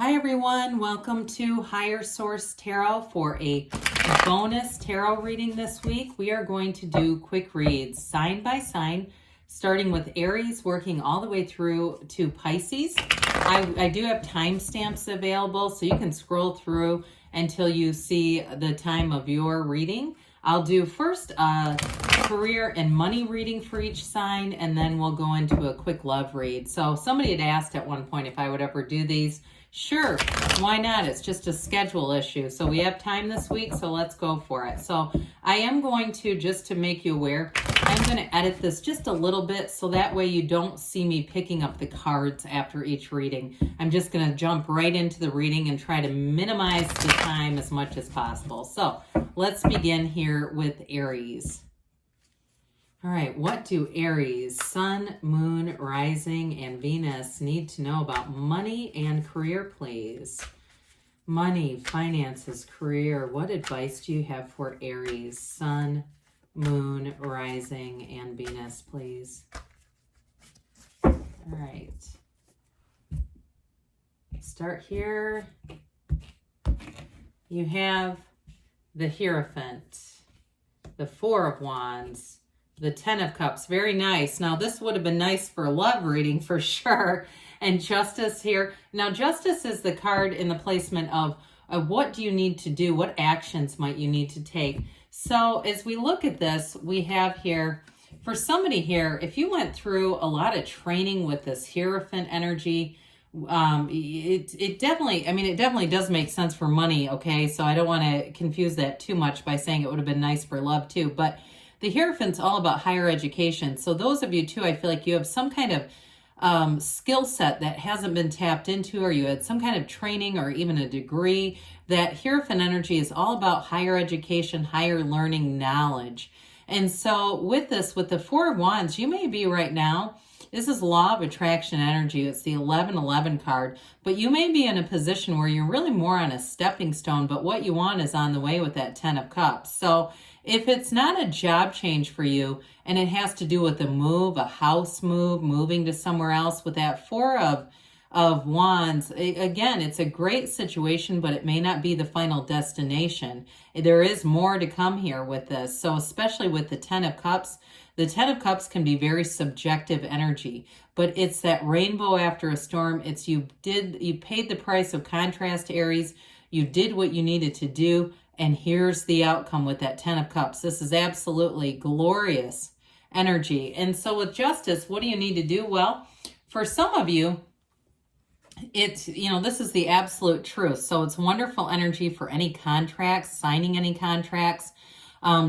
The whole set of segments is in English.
Hi everyone, welcome to Higher Source Tarot for a bonus tarot reading this week. We are going to do quick reads, sign by sign, starting with Aries, working all the way through to Pisces. I do have timestamps available, so you can scroll through until you see the time of your reading. I'll do first a career and money reading for each sign, and then we'll go into a quick love read. So somebody had asked at one point if I would ever do these. Sure, why not? It's just a schedule issue. So we have time this week, so let's go for it. So I am going to, just to make you aware, I'm going to edit this just a little bit so that way you don't see me picking up the cards after each reading. I'm just going to jump right into the reading and try to minimize the time as much as possible. So let's begin here with Aries. All right, what do Aries, Sun, Moon, Rising, and Venus need to know about money and career, please? Money, finances, career. What advice do you have for Aries, Sun, Moon, Rising, and Venus, please? All right. Start here. You have the Hierophant, the Four of Wands, the Ten of Cups. Very nice. Now, this would have been nice for a love reading for sure. And Justice here. Now, Justice is the card in the placement of what do you need to do? What actions might you need to take? So as we look at this, we have here, for somebody here, if you went through a lot of training with this Hierophant energy, it definitely does make sense for money, okay? So I don't want to confuse that too much by saying it would have been nice for love too. But the Hierophant's all about higher education. So those of you too, I feel like you have some kind of skill set that hasn't been tapped into, or you had some kind of training or even a degree. That Hierophant energy is all about higher education, higher learning, knowledge. And so with this, with the Four of Wands, you may be right now, this is law of attraction energy. It's the 1111 card, but you may be in a position where you're really more on a stepping stone, but what you want is on the way with that 10 of Cups. So if it's not a job change for you and it has to do with a move, a house move, moving to somewhere else, with that Four of Wands, again, it's a great situation, but it may not be the final destination. There is more to come here with this. So especially with the 10 of Cups, the 10 of Cups can be very subjective energy, but it's that rainbow after a storm. It's you paid the price of contrast, Aries. You did what you needed to do, and here's the outcome with that 10 of Cups. This is absolutely glorious energy. And so with Justice, what do you need to do? Well, for some of you, it's, this is the absolute truth. So it's wonderful energy for any contracts, signing any contracts,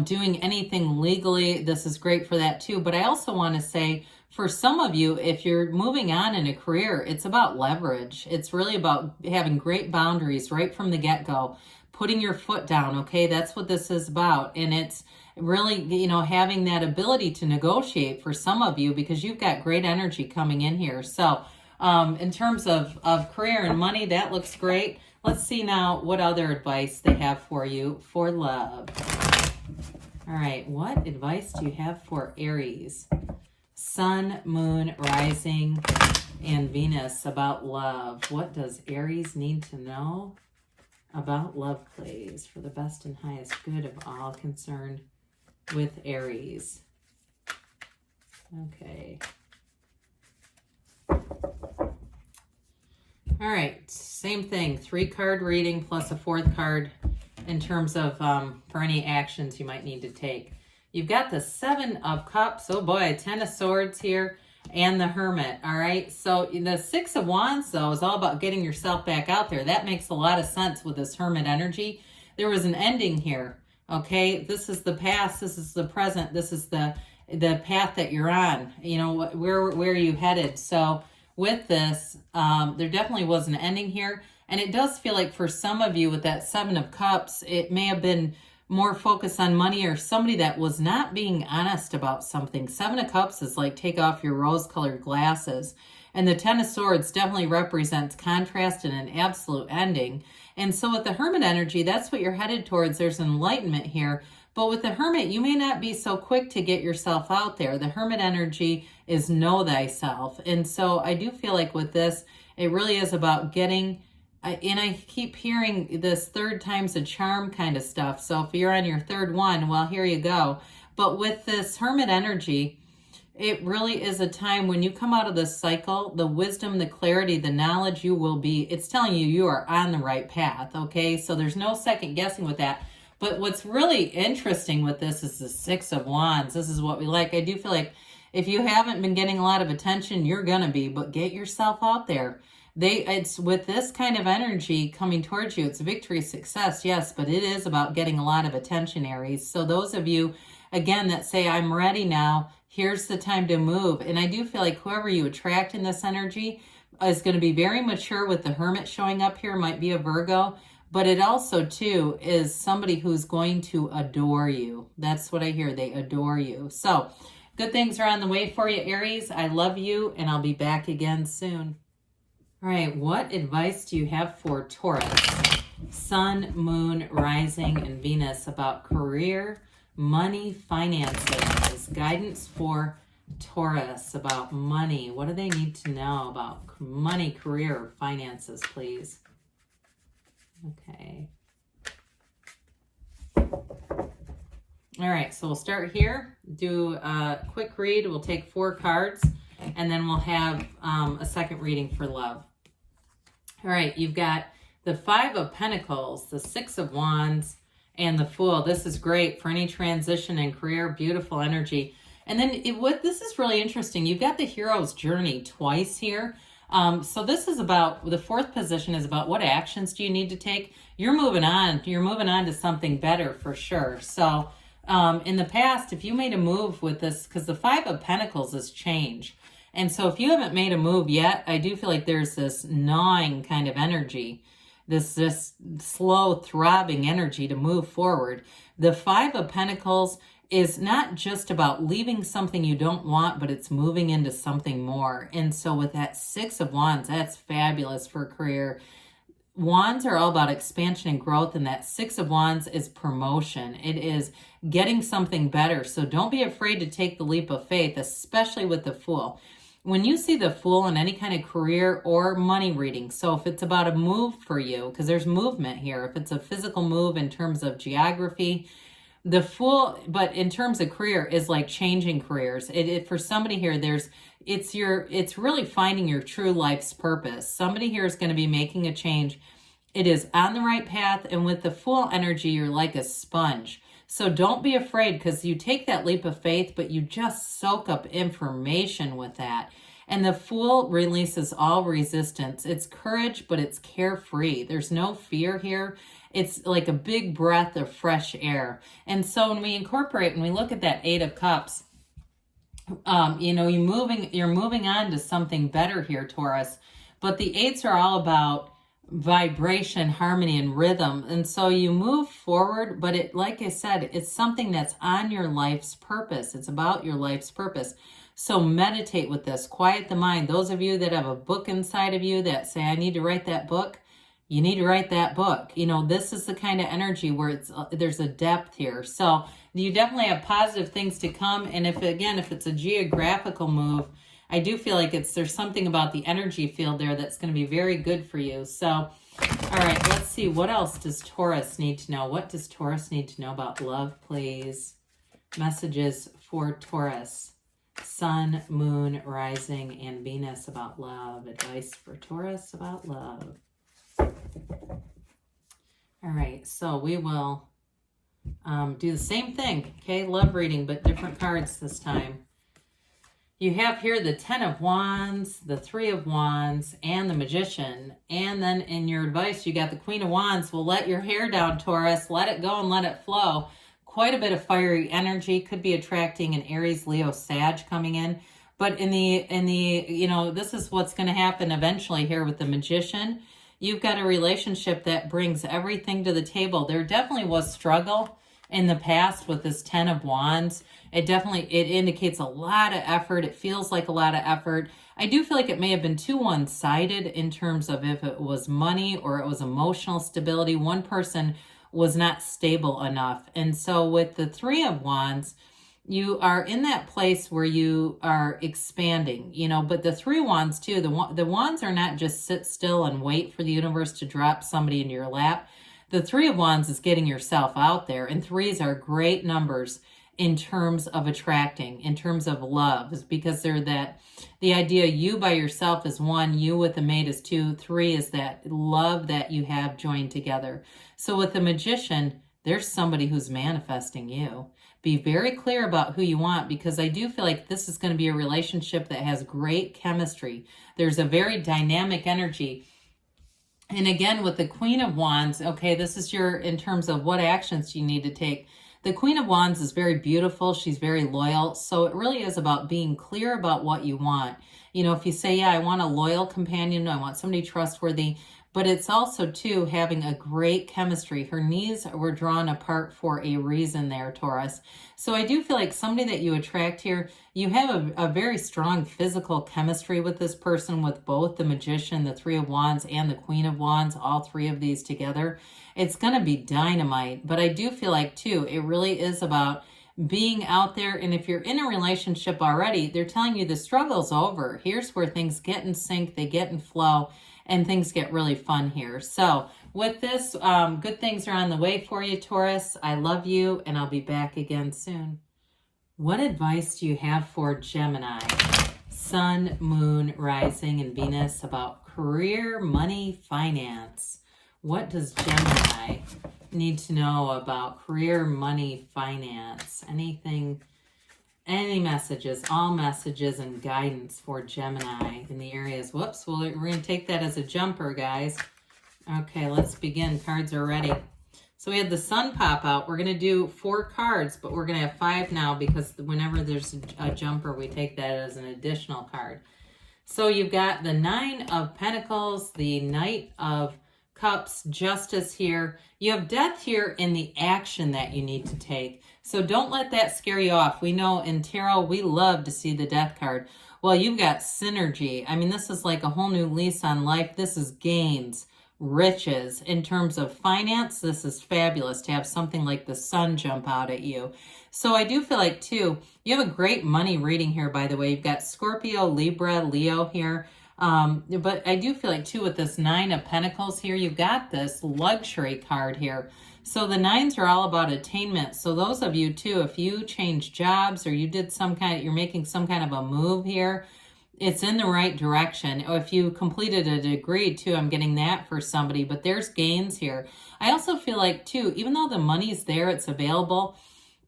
doing anything legally. This is great for that too. But I also want to say, for some of you, if you're moving on in a career, it's about leverage. It's really about having great boundaries right from the get-go, putting your foot down, okay? That's what this is about. And it's really, having that ability to negotiate for some of you, because you've got great energy coming in here. So in terms of career and money, that looks great. Let's see now what other advice they have for you for love. All right, what advice do you have for Aries, Sun, Moon, Rising, and Venus about love? What does Aries need to know about love, please, for the best and highest good of all concerned with Aries? Okay. All right, same thing, 3-card reading plus a 4th card in terms of for any actions you might need to take. You've got the 7 of Cups, oh boy, 10 of Swords here, and the Hermit, all right? So the 6 of Wands, though, is all about getting yourself back out there. That makes a lot of sense with this Hermit energy. There was an ending here, okay? This is the past, this is the present, this is the path that you're on. Where are you headed? So with this, there definitely was an ending here. And it does feel like for some of you with that 7 of Cups, it may have been more focused on money or somebody that was not being honest about something. 7 of Cups is like take off your rose-colored glasses. And the 10 of Swords definitely represents contrast and an absolute ending. And so with the Hermit energy, that's what you're headed towards. There's enlightenment here. But with the Hermit, you may not be so quick to get yourself out there. The Hermit energy is know thyself. And so I do feel like with this, it really is about getting and I keep hearing this third time's a charm kind of stuff. So if you're on your third one, well, here you go. But with this Hermit energy, it really is a time when you come out of this cycle, the wisdom, the clarity, the knowledge, you will be, it's telling you you are on the right path, okay? So there's no second guessing with that. But what's really interesting with this is the Six of Wands. This is what we like. I do feel like if you haven't been getting a lot of attention, you're going to be, but get yourself out there. It's with this kind of energy coming towards you, it's victory, success, yes, but it is about getting a lot of attention, Aries. So those of you, again, that say, I'm ready now, here's the time to move. And I do feel like whoever you attract in this energy is going to be very mature with the Hermit showing up here, might be a Virgo, but it also, too, is somebody who's going to adore you. That's what I hear. They adore you. So good things are on the way for you, Aries. I love you, and I'll be back again soon. All right, what advice do you have for Taurus, Sun, Moon, Rising, and Venus about career, money, finances? Guidance for Taurus about money. What do they need to know about money, career, finances, please? Okay. All right, so we'll start here, do a quick read. We'll take 4 cards, and then we'll have a second reading for love. All right, you've got the 5 of Pentacles, the 6 of Wands, and the Fool. This is great for any transition in career, beautiful energy. And then this is really interesting. You've got the Hero's Journey twice here. So this is about, the 4th position is about what actions do you need to take? You're moving on. You're moving on to something better for sure. So in the past, if you made a move with this, because the 5 of Pentacles is change. And so if you haven't made a move yet, I do feel like there's this gnawing kind of energy, this slow throbbing energy to move forward. The 5 of Pentacles is not just about leaving something you don't want, but it's moving into something more. And so with that 6 of Wands, that's fabulous for a career. Wands are all about expansion and growth, and that 6 of Wands is promotion. It is getting something better. So don't be afraid to take the leap of faith, especially with the Fool. When you see the Fool in any kind of career or money reading, so if it's about a move for you, because there's movement here, if it's a physical move in terms of geography, the Fool, but in terms of career, is like changing careers. For somebody here, it's really finding your true life's purpose. Somebody here is going to be making a change. It is on the right path, and with the Fool energy, you're like a sponge. So don't be afraid, because you take that leap of faith, but you just soak up information with that. And the Fool releases all resistance. It's courage, but it's carefree. There's no fear here. It's like a big breath of fresh air. And so when we look at that 8 of Cups, you're moving on to something better here, Taurus. But the 8s are all about vibration, harmony, and rhythm. And so you move forward, but like I said, it's something that's on your life's purpose. It's about your life's purpose. So meditate with this, quiet the mind. Those of you that have a book inside of you that say, I need to write that book, you need to write that book. This is the kind of energy where there's a depth here. So you definitely have positive things to come. And if it's a geographical move, I do feel like there's something about the energy field there that's going to be very good for you. So, all right, let's see. What else does Taurus need to know? What does Taurus need to know about love, please? Messages for Taurus. Sun, Moon, Rising, and Venus about love. Advice for Taurus about love. All right, so we will do the same thing. Okay, love reading, but different cards this time. You have here the 10 of Wands, the 3 of Wands, and the Magician. And then in your advice, you got the Queen of Wands. Well, let your hair down, Taurus. Let it go and let it flow. Quite a bit of fiery energy. Could be attracting an Aries, Leo, Sag coming in. But this is what's going to happen eventually here with the Magician. You've got a relationship that brings everything to the table. There definitely was struggle in the past with this 10 of Wands. It indicates a lot of effort. It feels like a lot of effort. I do feel like it may have been too one-sided in terms of if it was money or it was emotional stability. One person was not stable enough. And so with the 3 of Wands, you are in that place where you are expanding, you know, but the 3 wands too, the wands are not just sit still and wait for the universe to drop somebody into your lap. The 3 of wands is getting yourself out there, and 3s are great numbers in terms of attracting, in terms of love, is because they're the idea you by yourself is 1, you with a mate is 2, 3 is that love that you have joined together. So with the Magician, there's somebody who's manifesting you. Be very clear about who you want, because I do feel like this is going to be a relationship that has great chemistry. There's a very dynamic energy. And again, with the Queen of Wands, okay, this is in terms of what actions you need to take. The Queen of Wands is very beautiful. She's very loyal. So it really is about being clear about what you want. You know, if you say, yeah, I want a loyal companion, I want somebody trustworthy, but it's also, too, having a great chemistry. Her knees were drawn apart for a reason there, Taurus. So I do feel like somebody that you attract here, you have a very strong physical chemistry with this person, with both the Magician, the 3 of Wands, and the Queen of Wands, all 3 of these together. It's going to be dynamite. But I do feel like, too, it really is about being out there. And if you're in a relationship already, they're telling you the struggle's over. Here's where things get in sync, they get in flow, and things get really fun here. So with this, good things are on the way for you, Taurus. I love you, and I'll be back again soon. What advice do you have for Gemini? Sun, Moon, Rising, and Venus about career, money, finance. What does Gemini need to know about career, money, finance? Anything, any messages, all messages and guidance for Gemini in the areas. Whoops, well, we're going to take that as a jumper, guys. Okay, let's begin. Cards are ready. So we had the Sun pop out. We're going to do 4 cards, but we're going to have 5 now, because whenever there's a jumper, we take that as an additional card. So you've got the 9 of Pentacles, the Knight of Cups, Justice here. You have Death here in the action that you need to take. So don't let that scare you off. We know in tarot, we love to see the Death card. Well, you've got synergy. I mean, this is like a whole new lease on life. This is gains, riches. In terms of finance, this is fabulous to have something like the Sun jump out at you. So I do feel like, too, you have a great money reading here, by the way. You've got Scorpio, Libra, Leo here. But I do feel like, too, with this 9 of Pentacles here, you've got this luxury card here. So the 9s are all about attainment. So those of you, too, if you change jobs or you did you're making some kind of a move here, it's in the right direction. Or if you completed a degree, too, I'm getting that for somebody. But there's gains here. I also feel like, too, even though the money's there, it's available,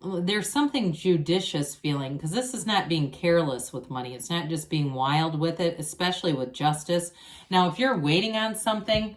there's something judicious feeling, because this is not being careless with money. It's not just being wild with it, especially with Justice. Now, if you're waiting on something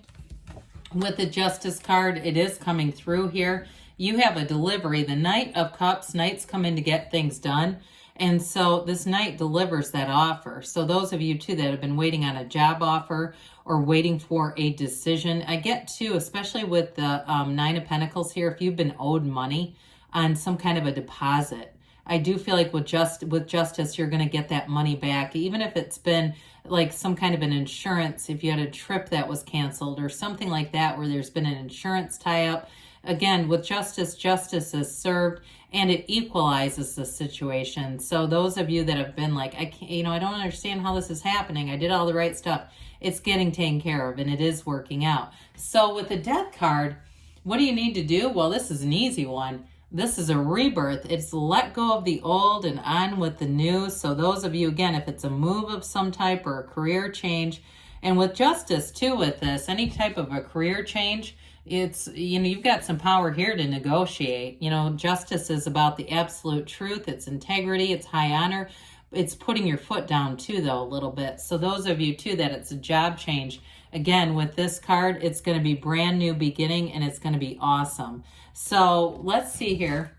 with the Justice card, it is coming through here. You have a delivery. The Knight of Cups, Knights come in to get things done. And so this Knight delivers that offer. So those of you, too, that have been waiting on a job offer or waiting for a decision, I get, too, especially with the 9 of Pentacles here, if you've been owed money on some kind of a deposit, I do feel like with Justice, you're going to get that money back, even if it's been like some kind of an insurance, if you had a trip that was canceled or something like that, where there's been an insurance tie-up. Again, with Justice, justice is served, and it equalizes the situation. So those of you that have been like, I can't, I don't understand how this is happening. I did all the right stuff. It's getting taken care of, and it is working out. So with the Death card, what do you need to do? Well, this is an easy one. This is a rebirth. It's let go of the old and on with the new. So those of you, again, if it's a move of some type or a career change, and with Justice too, with this, any type of a career change, it's, you've got some power here to negotiate. Justice is about the absolute truth. It's integrity. It's high honor. It's putting your foot down too, though, a little bit. So those of you too, that it's a job change, again, with this card, it's going to be brand new beginning, and it's going to be awesome. So let's see here.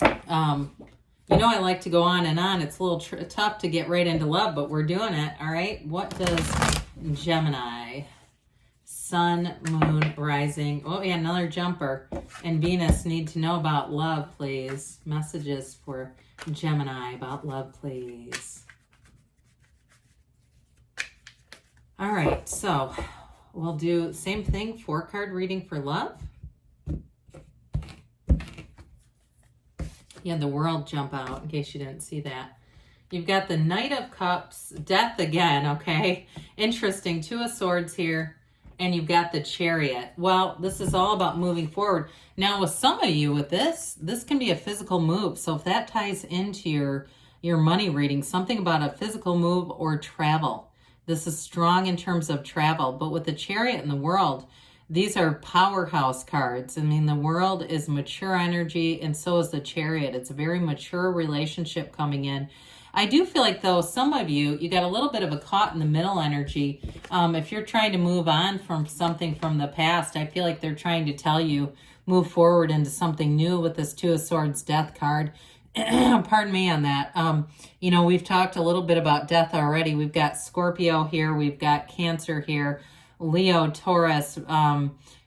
I like to go on and on. It's a little tough to get right into love, but we're doing it. All right. What does Gemini, Sun, Moon, Rising, oh yeah, another jumper, and Venus need to know about love, please? Messages for Gemini about love, please. All right, so we'll do same thing, 4-card reading for love. Yeah, the World jump out in case you didn't see that. You've got the Knight of Cups, Death again, okay? Interesting, Two of Swords here. And you've got the Chariot. Well, this is all about moving forward. Now, with some of you with this can be a physical move. So if that ties into your money reading, something about a physical move or travel. This is strong in terms of travel. But with the Chariot and the World, these are powerhouse cards. I mean, the World is mature energy, and so is the Chariot. It's a very mature relationship coming in. I do feel like, though, some of you got a little bit of a caught in the middle energy. If you're trying to move on from something from the past, I feel like they're trying to tell you, move forward into something new with this Two of Swords Death card. Pardon me on that. You know, we've talked a little bit about death already. We've got Scorpio here. We've got Cancer here. Leo, Taurus.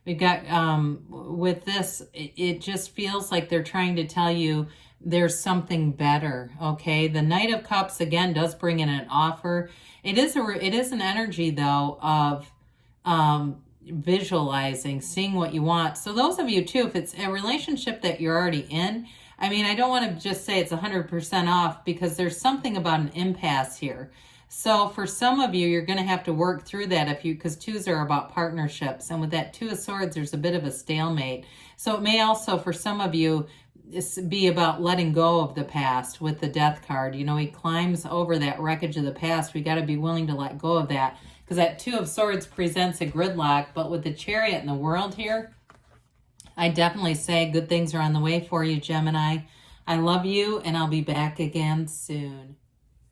We've got, with this, it just feels like they're trying to tell you, there's something better, okay? The Knight of Cups, again, does bring in an offer. It is an energy, though, of visualizing, seeing what you want. So those of you, too, if it's a relationship that you're already in, I mean, I don't want to just say it's 100% off because there's something about an impasse here. So for some of you, you're going to have to work through that because twos are about partnerships. And with that Two of Swords, there's a bit of a stalemate. So it may also, for some of you, be about letting go of the past with the Death card. You know, he climbs over that wreckage of the past. We got to be willing to let go of that because that Two of Swords presents a gridlock. But with the Chariot and the World here, I definitely say good things are on the way for you, Gemini. I love you, and I'll be back again soon.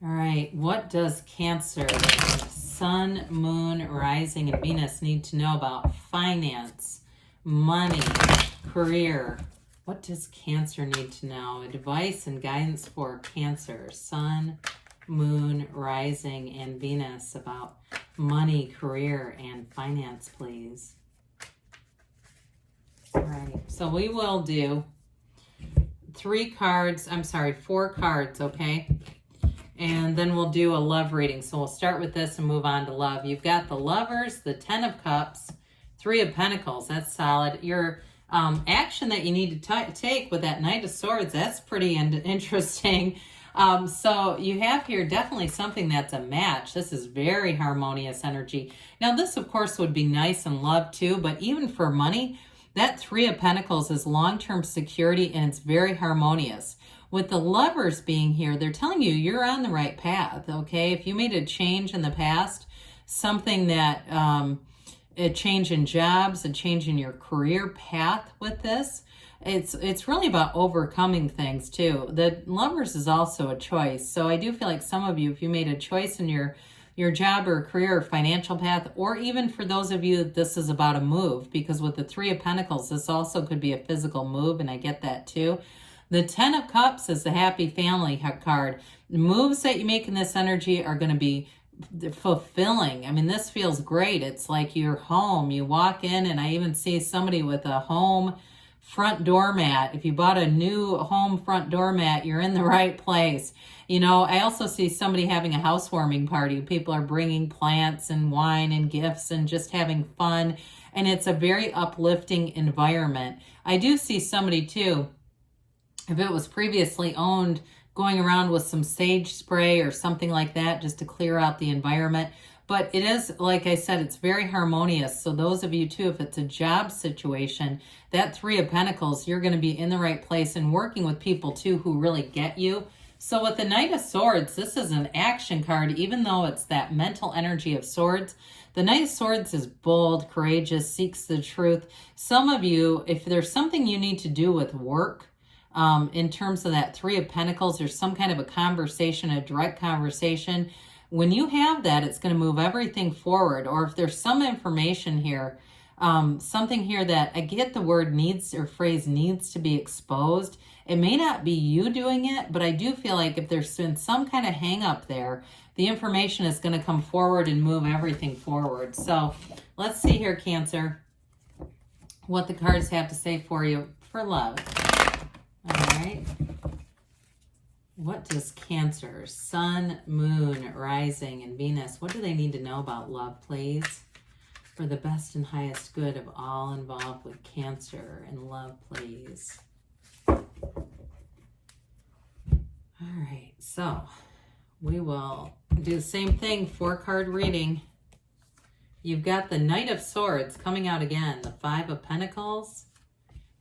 All right, what does Cancer, Sun, Moon, Rising, and Venus need to know about finance, money, career? What does Cancer need to know? Advice and guidance for Cancer, Sun, Moon, Rising, and Venus about money, career, and finance, please. All right, so we will do 4 cards, okay? And then we'll do a love reading. So we'll start with this and move on to love. You've got the Lovers, the Ten of Cups, Three of Pentacles. That's solid. Your action that you need to take with that Knight of Swords, that's pretty interesting. So you have here definitely something that's a match. This is very harmonious energy. Now this, of course, would be nice in love too, but even for money, that Three of Pentacles is long-term security and it's very harmonious. With the Lovers being here, they're telling you you're on the right path, okay? If you made a change in the past, something that, a change in jobs, a change in your career path with this, it's really about overcoming things too. The Lovers is also a choice. So I do feel like some of you, if you made a choice in your job or career or financial path, or even for those of you, this is about a move, because with the Three of Pentacles, this also could be a physical move, and I get that too. The Ten of Cups is the happy family card. The moves that you make in this energy are going to be fulfilling. I mean, this feels great. It's like you're home. You walk in, and I even see somebody with a home front doormat. If you bought a new home front doormat, you're in the right place. You know, I also see somebody having a housewarming party. People are bringing plants and wine and gifts and just having fun. And it's a very uplifting environment. I do see somebody too, if it was previously owned, going around with some sage spray or something like that just to clear out the environment. But it is, like I said, it's very harmonious. So those of you too, if it's a job situation, that Three of Pentacles, you're going to be in the right place and working with people too who really get you. So with the Knight of Swords, this is an action card, even though it's that mental energy of swords. The Knight of Swords is bold, courageous, seeks the truth. Some of you, if there's something you need to do with work, in terms of that Three of Pentacles, there's some kind of a conversation, a direct conversation. When you have that, it's going to move everything forward. Or if there's some information here, something here that I get the word needs or phrase needs to be exposed. It may not be you doing it, but I do feel like if there's been some kind of hang up there, the information is going to come forward and move everything forward. So let's see here, Cancer, what the cards have to say for you for love. All right. What does Cancer, Sun, Moon, Rising, and Venus, what do they need to know about love, please? For the best and highest good of all involved with Cancer and love, please. All right, so we will do the same thing, 4-card reading. You've got the Knight of Swords coming out again, the 5 of Pentacles,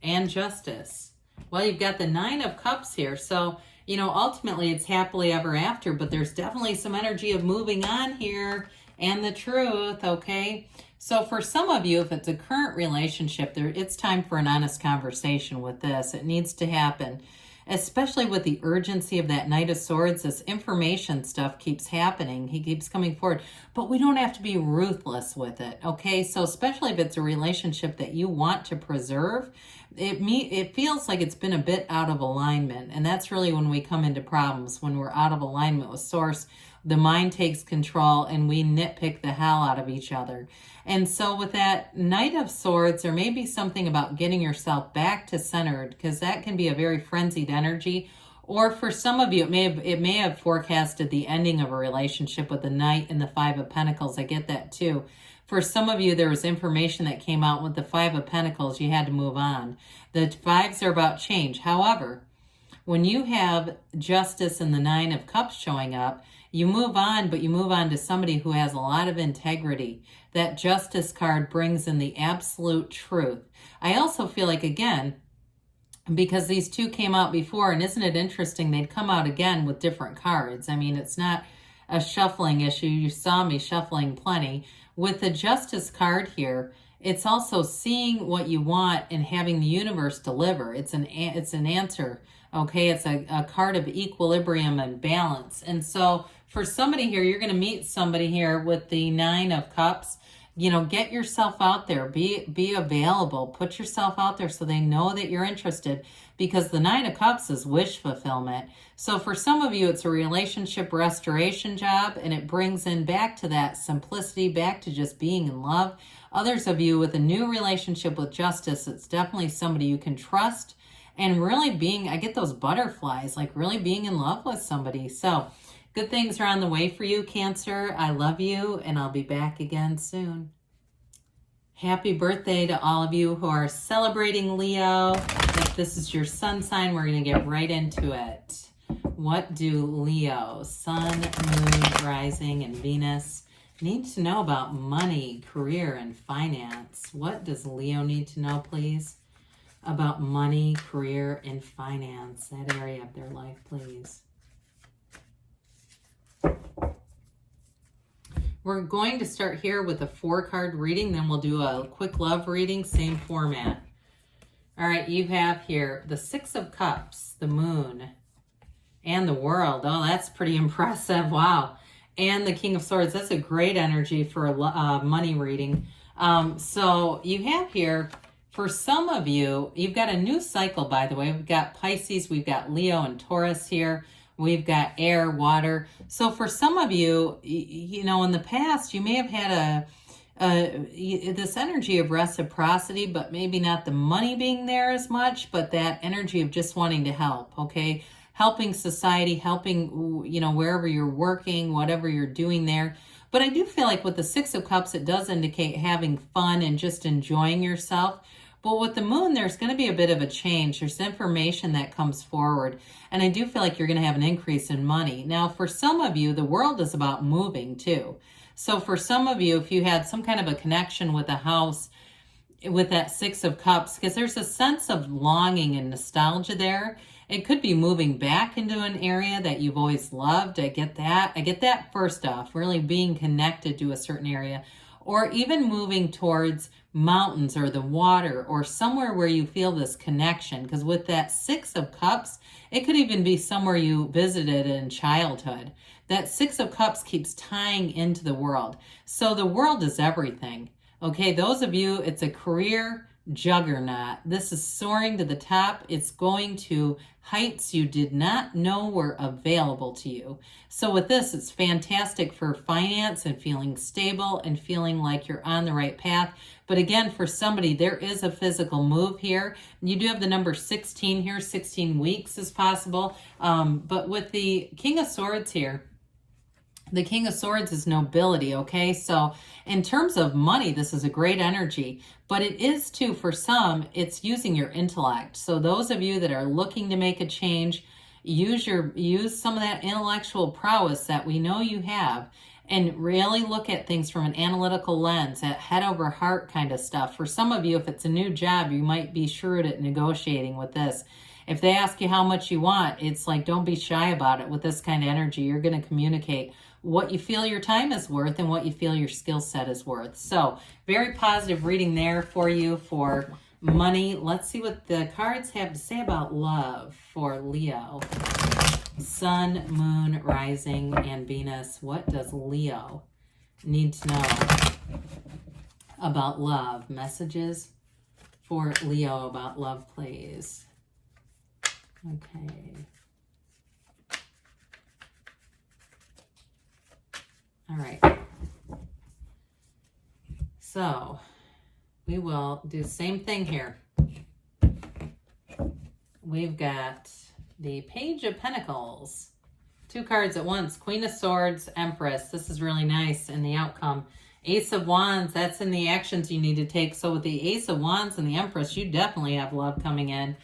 and Justice. Well, you've got the 9 of Cups here, so, you know, ultimately it's happily ever after, but there's definitely some energy of moving on here, and the Truth, okay? So for some of you, if it's a current relationship, it's time for an honest conversation with this. It needs to happen, especially with the urgency of that Knight of Swords. This information stuff keeps happening. He keeps coming forward, but we don't have to be ruthless with it, okay? So especially if it's a relationship that you want to preserve, it feels like it's been a bit out of alignment, and that's really when we come into problems, when we're out of alignment with Source. The mind takes control and we nitpick the hell out of each other. And so with that Knight of Swords, there may be something about getting yourself back to centered, because that can be a very frenzied energy. Or for some of you, it may have forecasted the ending of a relationship with the Knight and the 5 of Pentacles. I get that too. For some of you, there was information that came out with the 5 of Pentacles. You had to move on. The 5s are about change. However, when you have Justice and the 9 of Cups showing up, you move on, but you move on to somebody who has a lot of integrity. That Justice card brings in the absolute truth. I also feel like, again, because these two came out before, and isn't it interesting, they'd come out again with different cards. I mean, it's not a shuffling issue. You saw me shuffling plenty. With the Justice card here, it's also seeing what you want and having the universe deliver. It's an answer, okay? It's a card of equilibrium and balance. And so for somebody here, you're going to meet somebody here with the 9 of Cups. You know, get yourself out there. Be available. Put yourself out there so they know that you're interested, because the 9 of Cups is wish fulfillment. So for some of you, it's a relationship restoration job, and it brings in back to that simplicity, back to just being in love. Others of you with a new relationship with Justice, it's definitely somebody you can trust and really being, I get those butterflies, like really being in love with somebody. So good things are on the way for you, Cancer. I love you, and I'll be back again soon. Happy birthday to all of you who are celebrating Leo. If this is your sun sign, we're going to get right into it. What do Leo, Sun, Moon, Rising, and Venus need to know about money, career, and finance? What does Leo need to know, please, about money, career, and finance? That area of their life, please. We're going to start here with a 4-card reading, then we'll do a quick love reading, same format. All right, you have here the 6 of Cups, the Moon, and the World. Oh, that's pretty impressive. Wow. And the King of Swords. That's a great energy for a money reading. So you have here, for some of you, you've got a new cycle, by the way. We've got Pisces, we've got Leo and Taurus here. We've got air, water. So for some of you, you know, in the past, you may have had this energy of reciprocity, but maybe not the money being there as much, but that energy of just wanting to help, okay? Helping society, helping, you know, wherever you're working, whatever you're doing there. But I do feel like with the 6 of Cups, it does indicate having fun and just enjoying yourself. But with the Moon, there's going to be a bit of a change. There's information that comes forward. And I do feel like you're going to have an increase in money. Now, for some of you, the World is about moving too. So for some of you, if you had some kind of a connection with a house with that 6 of Cups, because there's a sense of longing and nostalgia there. It could be moving back into an area that you've always loved. I get that. I get that first off, really being connected to a certain area. Or even moving towards mountains or the water or somewhere where you feel this connection. Because with that 6 of Cups, it could even be somewhere you visited in childhood. That 6 of Cups keeps tying into the world. So the world is everything. Okay, those of you, it's a career juggernaut. This is soaring to the top. It's going to heights you did not know were available to you. So with this, it's fantastic for finance and feeling stable and feeling like you're on the right path. But again, for somebody, there is a physical move here. You do have the number 16 here. 16 weeks is possible. But with the King of Swords here, the King of Swords is nobility, okay? So in terms of money, this is a great energy, but it is too, for some, it's using your intellect. So those of you that are looking to make a change, use some of that intellectual prowess that we know you have, and really look at things from an analytical lens, at head over heart kind of stuff. For some of you, if it's a new job, you might be shrewd at negotiating with this. If they ask you how much you want, it's like, don't be shy about it. With this kind of energy, you're going to communicate what you feel your time is worth and what you feel your skill set is worth. So very positive reading there for you for money. Let's see what the cards have to say about love for Leo. Sun, Moon, Rising, and Venus. What does Leo need to know about love? Messages for Leo about love, please. Okay. All right. So we will do the same thing here. We've got the Page of Pentacles. 2 cards at once. Queen of Swords, Empress. This is really nice in the outcome. Ace of Wands, that's in the actions you need to take. So with the Ace of Wands and the Empress, you definitely have love coming in.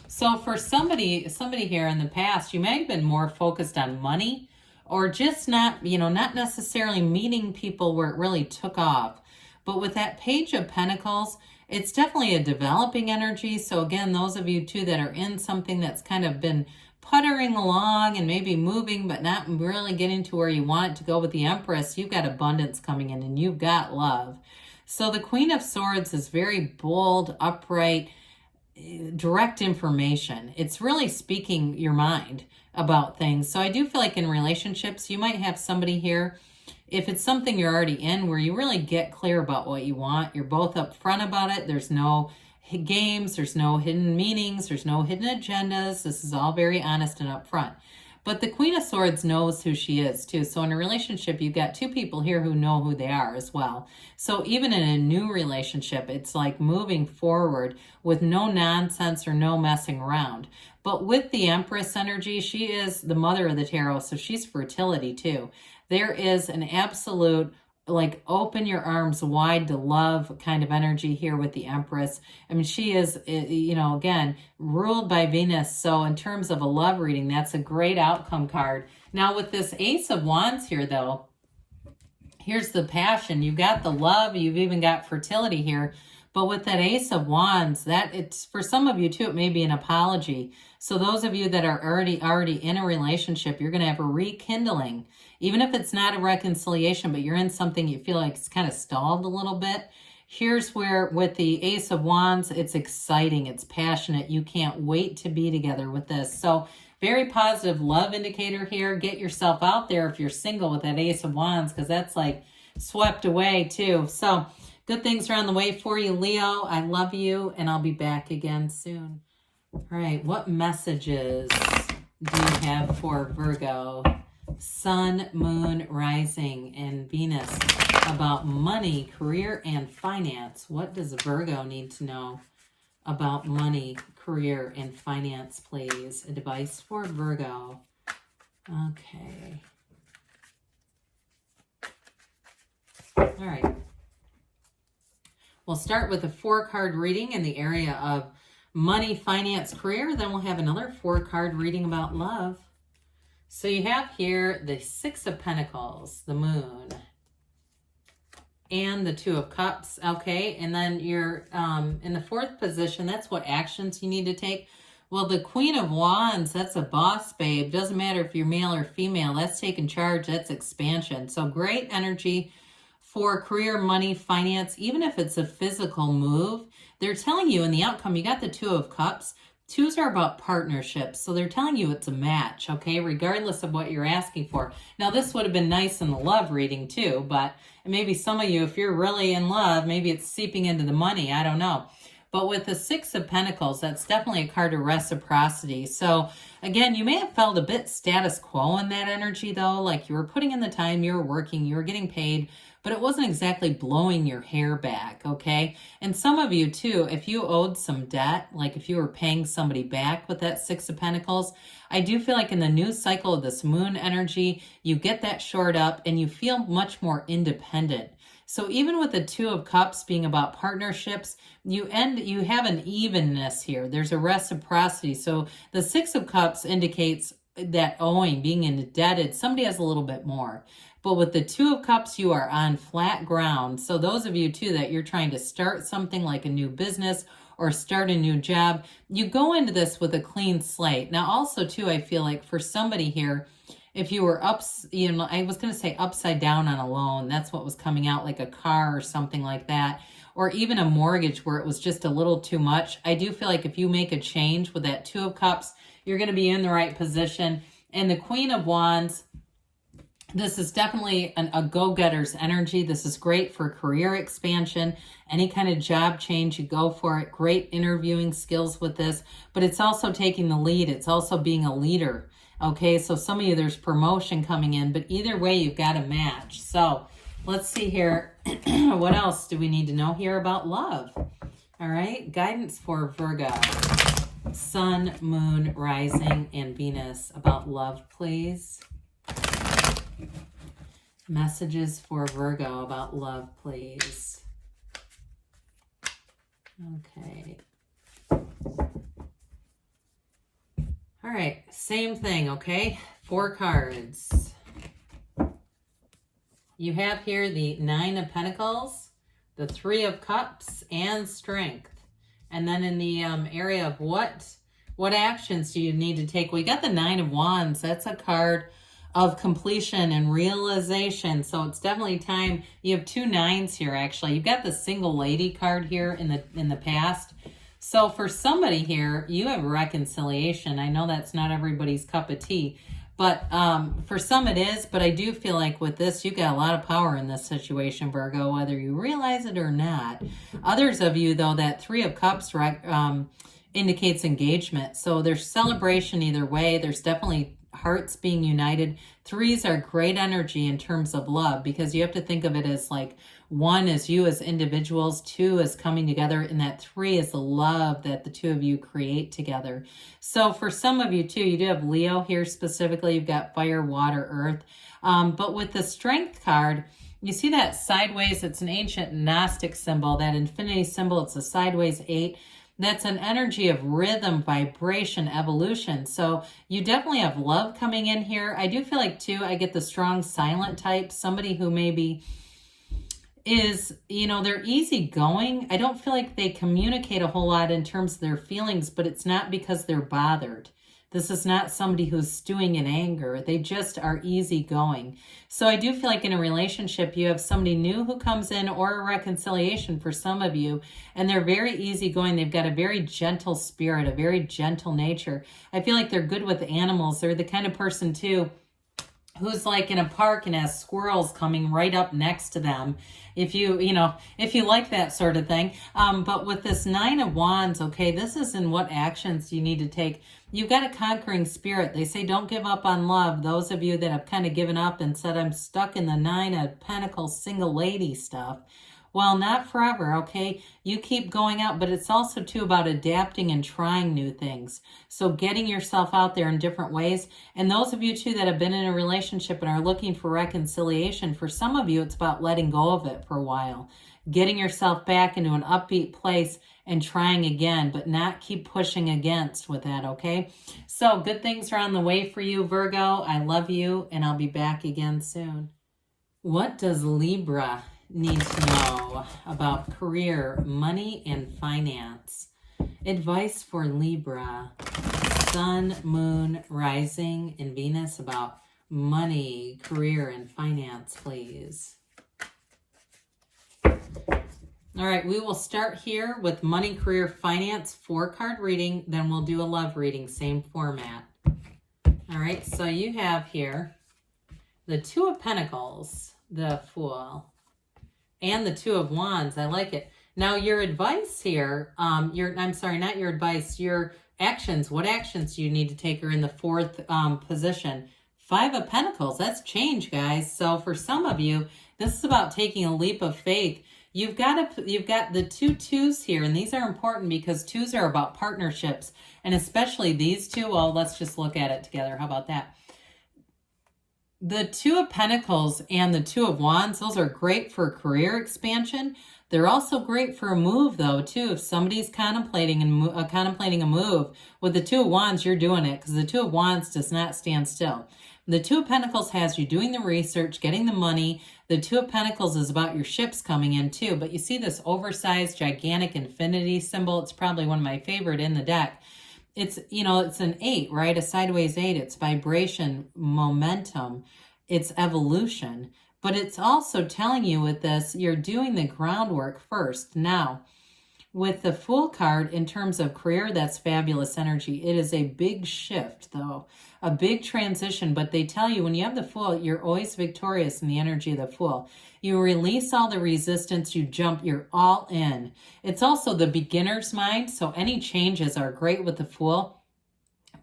So for somebody here in the past, you may have been more focused on money, or just not necessarily meeting people where it really took off. But with that Page of Pentacles, it's definitely a developing energy. So again, those of you too that are in something that's kind of been puttering along and maybe moving, but not really getting to where you want it to go with the Empress, you've got abundance coming in and you've got love. So the Queen of Swords is very bold, upright, direct information. It's really speaking your mind about things. So I do feel like in relationships, you might have somebody here, if it's something you're already in, where you really get clear about what you want. You're both upfront about it. There's no games, there's no hidden meanings, there's no hidden agendas. This is all very honest and upfront. But the Queen of Swords knows who she is too. So in a relationship, you've got 2 people here who know who they are as well. So even in a new relationship, it's like moving forward with no nonsense or no messing around. But with the Empress energy, she is the mother of the tarot, so she's fertility too. There is an absolute, like, open your arms wide to love kind of energy here with the Empress. I mean, she is, again, ruled by Venus. So in terms of a love reading, that's a great outcome card. Now with this Ace of Wands here, though, here's the passion. You've got the love. You've even got fertility here. But with that Ace of Wands, it's for some of you too, it may be an apology. So those of you that are already in a relationship, you're going to have a rekindling. Even if it's not a reconciliation, but you're in something you feel like it's kind of stalled a little bit. Here's where with the Ace of Wands, it's exciting, it's passionate. You can't wait to be together with this. So very positive love indicator here. Get yourself out there if you're single with that Ace of Wands, because that's like swept away too. So good things are on the way for you, Leo. I love you, and I'll be back again soon. All right, what messages do you have for Virgo? Sun, Moon, Rising, and Venus about money, career, and finance. What does Virgo need to know about money, career, and finance, please? Advice for Virgo. Okay. All right. We'll start with a 4-card reading in the area of money, finance, career. Then we'll have another 4-card reading about love. So you have here the 6 of Pentacles, the Moon, and the 2 of Cups, okay? And then you're in the 4th position. That's what actions you need to take. Well, the Queen of Wands, that's a boss babe. Doesn't matter if you're male or female. That's taking charge. That's expansion. So great energy for career, money, finance, even if it's a physical move. They're telling you in the outcome, you got the 2 of Cups. 2s are about partnerships, so they're telling you it's a match, okay, regardless of what you're asking for. Now, this would have been nice in the love reading too, but maybe some of you, if you're really in love, maybe it's seeping into the money, I don't know. But with the 6 of Pentacles, that's definitely a card of reciprocity. So again, you may have felt a bit status quo in that energy though, like you were putting in the time, you were working, you were getting paid, but it wasn't exactly blowing your hair back, okay? And some of you too, if you owed some debt, like if you were paying somebody back with that 6 of Pentacles, I do feel like in the new cycle of this Moon energy, you get that shored up and you feel much more independent. So even with the Two of Cups being about partnerships, you have an evenness here. There's a reciprocity. So the Six of Cups indicates that owing, being indebted, somebody has a little bit more. But with the Two of Cups, you are on flat ground. So those of you too that you're trying to start something like a new business or start a new job, you go into this with a clean slate. Now also too, I feel like for somebody here, if you were I was going to say upside down on a loan, that's what was coming out, like a car or something like that, or even a mortgage where it was just a little too much. I do feel like if you make a change with that Two of Cups, you're going to be in the right position. And the Queen of Wands, this is definitely a go-getter's energy. This is great for career expansion. Any kind of job change, you go for it. Great interviewing skills with this, but it's also taking the lead. It's also being a leader. Okay, so some of you, there's promotion coming in, but either way, you've got a match. So let's see here. What else do we need to know here about love? All right, guidance for Virgo. Sun, Moon, Rising, and Venus about love, please. Messages for Virgo about love, please. Okay. All right, same thing, okay? 4 cards. You have here the Nine of Pentacles, the Three of Cups, and Strength. And then in the area of what actions do you need to take? We got the Nine of Wands. That's a card of completion and realization. So it's definitely time. You have 2 nines here, actually. You've got the Single Lady card here in the past. So for somebody here, you have reconciliation. I know that's not everybody's cup of tea, but for some it is. But I do feel like with this, you've got a lot of power in this situation, Virgo, whether you realize it or not. Others of you, though, that Three of Cups indicates engagement. So there's celebration either way. There's definitely hearts being united. 3s are great energy in terms of love, because you have to think of it as like 1 is you as individuals, 2 is coming together, and that 3 is the love that the 2 of you create together. So for some of you too, you do have Leo here specifically. You've got fire, water, earth. But with the Strength card, you see that sideways, it's an ancient Gnostic symbol, that infinity symbol, it's a sideways 8. That's an energy of rhythm, vibration, evolution. So you definitely have love coming in here. I do feel like, too, I get the strong silent type. Somebody who maybe is, they're easygoing. I don't feel like they communicate a whole lot in terms of their feelings, but it's not because they're bothered. This is not somebody who's stewing in anger. They just are easygoing. So I do feel like in a relationship, you have somebody new who comes in, or a reconciliation for some of you, and they're very easygoing. They've got a very gentle spirit, a very gentle nature. I feel like they're good with animals. They're the kind of person, too, who's like in a park and has squirrels coming right up next to them, if you like that sort of thing. But with this Nine of Wands, okay, this is in what actions you need to take. You've got a conquering spirit. They say don't give up on love. Those of you that have kind of given up and said, I'm stuck in the Nine of Pentacles single lady stuff. Well, not forever, okay? You keep going out, but it's also, too, about adapting and trying new things. So getting yourself out there in different ways. And those of you, too, that have been in a relationship and are looking for reconciliation, for some of you, it's about letting go of it for a while. Getting yourself back into an upbeat place and trying again, but not keep pushing against with that, okay? So good things are on the way for you, Virgo. I love you, and I'll be back again soon. What does Libra need to know about career, money, and finance? Advice for Libra. Sun, Moon, Rising, and Venus about money, career, and finance, please. All right, we will start here with money, career, finance, 4-card reading. Then we'll do a love reading, same format. All right, so you have here the Two of Pentacles, the Fool, and the Two of Wands. I like it. Now, your advice here, not your advice, your actions. What actions do you need to take are in the 4th position. 5 of Pentacles, that's change, guys. So for some of you, this is about taking a leap of faith. You've got the 2 twos here, and these are important because 2s are about partnerships, and especially these 2. Well, let's just look at it together. How about that? The Two of Pentacles and the Two of Wands, those are great for career expansion. They're also great for a move, though, too. If somebody's contemplating a move, with the Two of Wands, you're doing it, because the Two of Wands does not stand still. The Two of Pentacles has you doing the research, getting the money. The Two of Pentacles is about your ships coming in, too. But you see this oversized, gigantic infinity symbol. It's probably one of my favorite in the deck. It's, it's an 8, right? A sideways 8. It's vibration, momentum. It's evolution. But it's also telling you with this, you're doing the groundwork first. Now, with the Fool card, in terms of career, that's fabulous energy. It is a big shift, though. A big transition. But they tell you when you have the Fool, you're always victorious in the energy of the Fool. You release all the resistance, you jump, you're all in. It's also the beginner's mind, so any changes are great with the Fool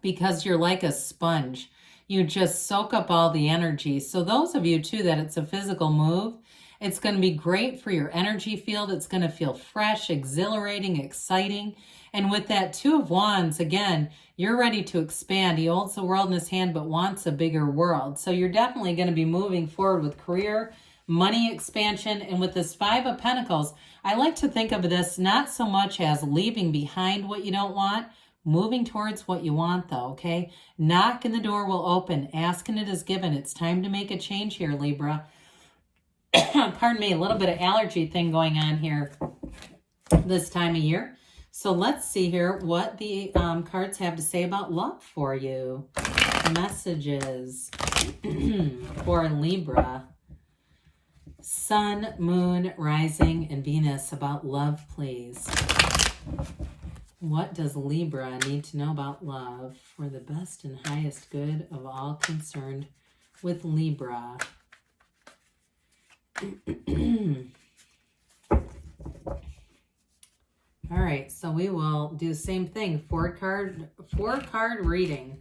because you're like a sponge. You just soak up all the energy. So those of you, too, that it's a physical move, it's going to be great for your energy field. It's going to feel fresh, exhilarating, exciting. And with that Two of Wands, again, you're ready to expand. He holds the world in his hand but wants a bigger world. So you're definitely going to be moving forward with career, money expansion. And with this Five of Pentacles, I like to think of this not so much as leaving behind what you don't want, moving towards what you want, though, okay? Knock and the door will open. Ask and it is given. It's time to make a change here, Libra. Pardon me, a little bit of allergy thing going on here this time of year. So let's see here what the cards have to say about love for you. Messages for Libra. Sun, Moon, Rising, and Venus about love, please. What does Libra need to know about love for the best and highest good of all concerned with Libra? All right, so we will do the same thing. Four card reading.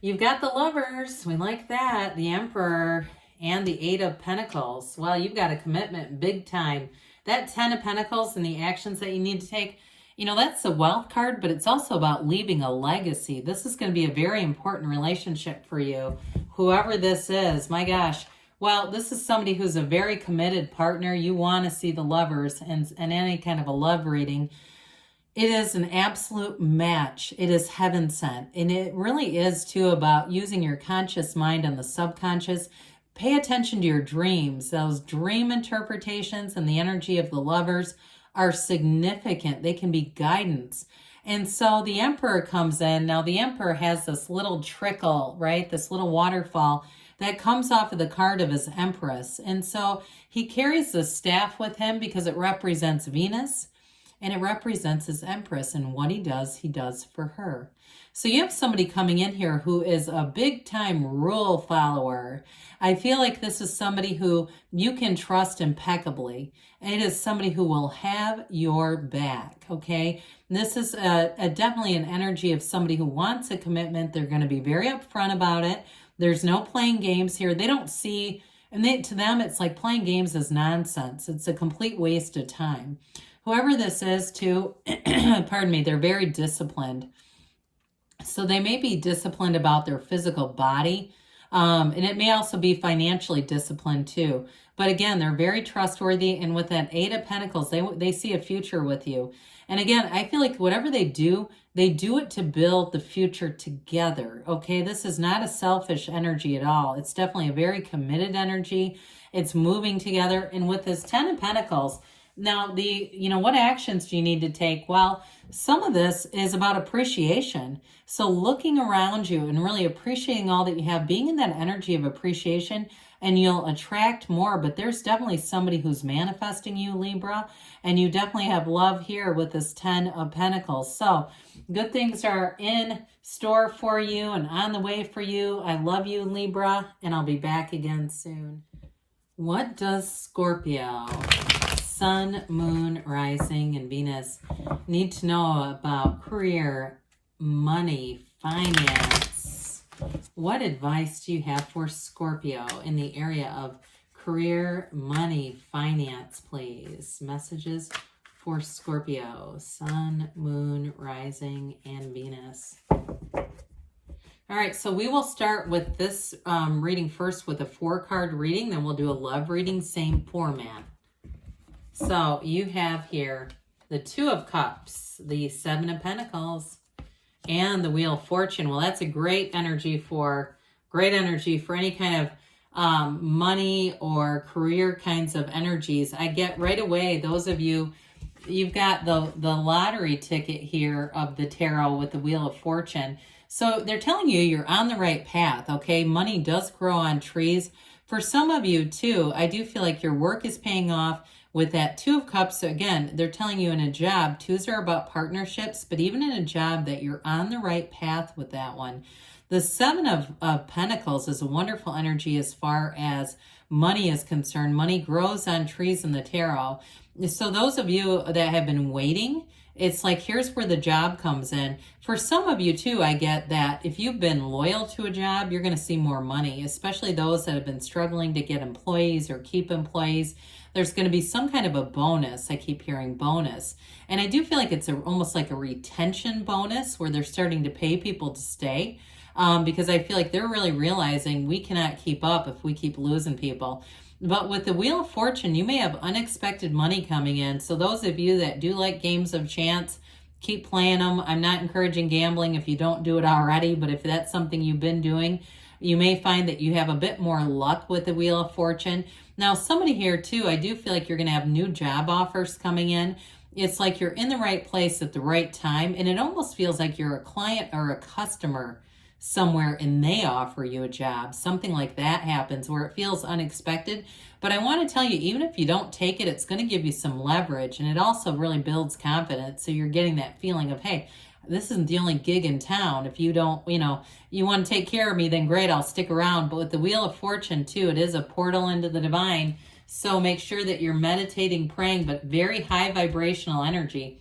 You've got the Lovers. We like that. The Emperor and the Eight of Pentacles. Well, you've got a commitment big time. That 10 of Pentacles and the actions that you need to take, that's the Wealth card, but it's also about leaving a legacy. This is going to be a very important relationship for you. Whoever this is, my gosh. Well, this is somebody who's a very committed partner. You want to see the Lovers and any kind of a love reading. It is an absolute match. It is heaven sent. And it really is, too, about using your conscious mind and the subconscious. Pay attention to your dreams. Those dream interpretations and the energy of the Lovers are significant. They can be guidance. And so the Emperor comes in. Now, the Emperor has this little trickle, right? This little waterfall that comes off of the card of his Empress. And so he carries the staff with him because it represents Venus and it represents his Empress. And what he does for her. So you have somebody coming in here who is a big time rule follower. I feel like this is somebody who you can trust impeccably. It is somebody who will have your back, okay? This is definitely an energy of somebody who wants a commitment. They're going to be very upfront about it. There's no playing games here. They don't see, to them, it's like playing games is nonsense. It's a complete waste of time. Whoever this is, too, pardon me, they're very disciplined. So they may be disciplined about their physical body, and it may also be financially disciplined too. But again, they're very trustworthy, and with that Eight of Pentacles, they see a future with you. And again, I feel like whatever they do it to build the future together, okay? This is not a selfish energy at all. It's definitely a very committed energy. It's moving together. And with this 10 of Pentacles, now, what actions do you need to take? Well, some of this is about appreciation. So looking around you and really appreciating all that you have, being in that energy of appreciation, and you'll attract more. But there's definitely somebody who's manifesting you, Libra, and you definitely have love here with this 10 of Pentacles. So good things are in store for you and on the way for you. I love you, Libra, and I'll be back again soon. What does Scorpio, Sun, Moon, Rising, and Venus need to know about career, money, finance? What advice do you have for Scorpio in the area of career, money, finance, please? Messages for Scorpio, Sun, Moon, Rising, and Venus. All right, so we will start with this reading first with a 4-card reading. Then we'll do a love reading, same format. So you have here the 2 of Cups, the 7 of Pentacles, and the Wheel of Fortune. Well, that's a great energy for any kind of money or career kinds of energies. I get right away, those of you, you've got the lottery ticket here of the tarot with the Wheel of Fortune. So they're telling you you're on the right path, okay? Money does grow on trees. For some of you too, I do feel like your work is paying off with that 2 of Cups. So again, they're telling you in a job, 2s are about partnerships, but even in a job that you're on the right path with that one. The 7 of Pentacles is a wonderful energy as far as money is concerned. Money grows on trees in the tarot. So those of you that have been waiting, it's like, here's where the job comes in. For some of you too, I get that if you've been loyal to a job, you're going to see more money, especially those that have been struggling to get employees or keep employees. There's going to be some kind of a bonus. I keep hearing bonus. And I do feel like it's almost like a retention bonus where they're starting to pay people to stay. Because I feel like they're really realizing we cannot keep up if we keep losing people. But with the Wheel of Fortune, you may have unexpected money coming in. So those of you that do like games of chance, keep playing them. I'm not encouraging gambling if you don't do it already, but if that's something you've been doing, you may find that you have a bit more luck with the Wheel of Fortune. Now, somebody here too, I do feel like you're going to have new job offers coming in. It's like you're in the right place at the right time, and it almost feels like you're a client or a customer somewhere and they offer you a job. Something like that happens where it feels unexpected. But I want to tell you, even if you don't take it, it's going to give you some leverage, and it also really builds confidence. So you're getting that feeling of, hey, this isn't the only gig in town. If you don't, you want to take care of me, then great, I'll stick around. But with the Wheel of Fortune too, it is a portal into the divine. So make sure that you're meditating, praying, but very high vibrational energy.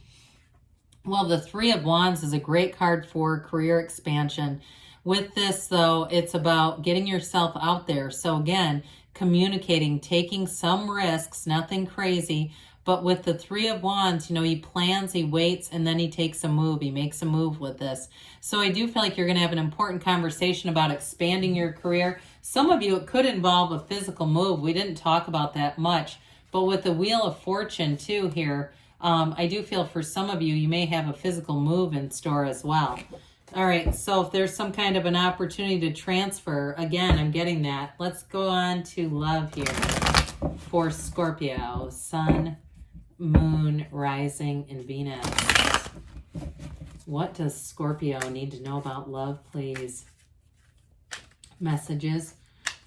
Well, the 3 of Wands is a great card for career expansion. With this, though, it's about getting yourself out there. So again, communicating, taking some risks, nothing crazy. But with the 3 of Wands, he plans, he waits, and then he takes a move. He makes a move with this. So I do feel like you're going to have an important conversation about expanding your career. Some of you, it could involve a physical move. We didn't talk about that much. But with the Wheel of Fortune, too, here, I do feel for some of you, you may have a physical move in store as well. All right, so if there's some kind of an opportunity to transfer, again, I'm getting that. Let's go on to love here for Scorpio, Sun, Moon, Rising, and Venus. What does Scorpio need to know about love, please? Messages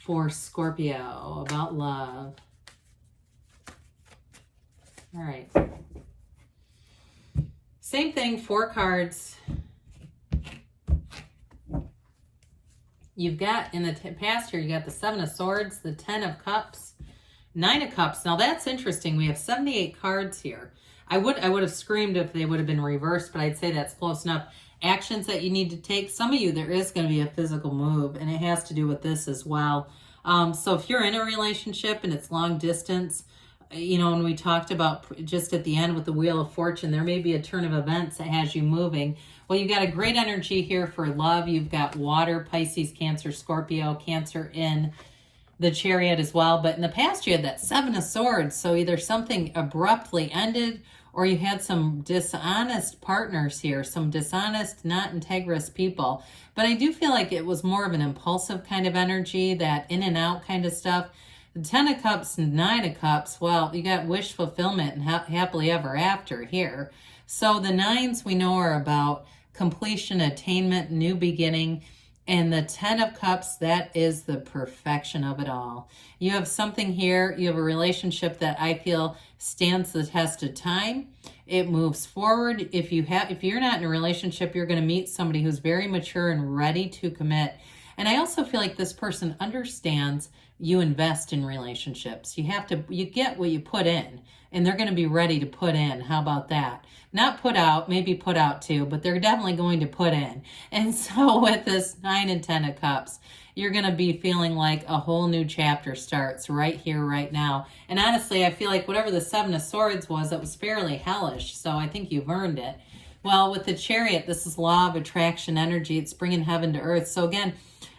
for Scorpio about love. All right. Same thing, 4 cards. You've got, in the past here, you got the 7 of Swords, the 10 of Cups, 9 of Cups. Now that's interesting. We have 78 cards here. I would have screamed if they would have been reversed, but I'd say that's close enough. Actions that you need to take. Some of you, there is going to be a physical move, and it has to do with this as well. So if you're in a relationship and it's long distance, when we talked about just at the end with the Wheel of Fortune, there may be a turn of events that has you moving. Well, you've got a great energy here for love. You've got water, Pisces, Cancer, Scorpio, Cancer in the Chariot as well. But in the past, you had that 7 of Swords. So either something abruptly ended or you had some dishonest partners here, some dishonest, not integrous people. But I do feel like it was more of an impulsive kind of energy, that in and out kind of stuff. The 10 of Cups and 9 of Cups, well, you got wish fulfillment and happily ever after here. So the 9s we know are about completion, attainment, new beginning. And the 10 of Cups, that is the perfection of it all. You have something here. You have a relationship that I feel stands the test of time. It moves forward. If you're not in a relationship, you're going to meet somebody who's very mature and ready to commit. And I also feel like this person understands you invest in relationships. You get what you put in, and they're going to be ready to put in. How about that? Not put out, maybe put out too, but they're definitely going to put in. And so with this 9 and 10 of Cups, you're going to be feeling like a whole new chapter starts right here, right now. And honestly, I feel like whatever the 7 of Swords was, it was fairly hellish. So I think you've earned it. Well, with the Chariot, this is law of attraction energy. It's bringing heaven to earth. So again,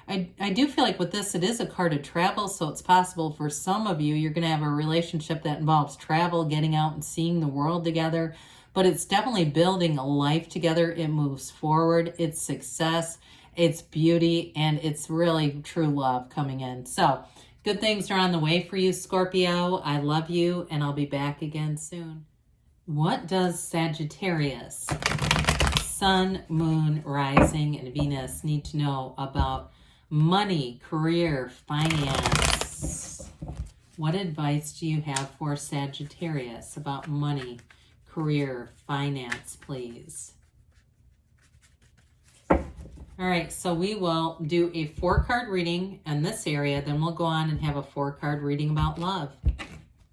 I do feel like with this, it is a card of travel. So it's possible for some of you, you're going to have a relationship that involves travel, getting out and seeing the world together. But it's definitely building a life together. It moves forward. It's success. It's beauty. And it's really true love coming in. So good things are on the way for you, Scorpio. I love you, and I'll be back again soon. What does Sagittarius, Sun, Moon, Rising, and Venus need to know about money, career, finance? What advice do you have for Sagittarius about money, career, finance, please? All right, so we will do a 4-card reading in this area. Then we'll go on and have a 4-card reading about love.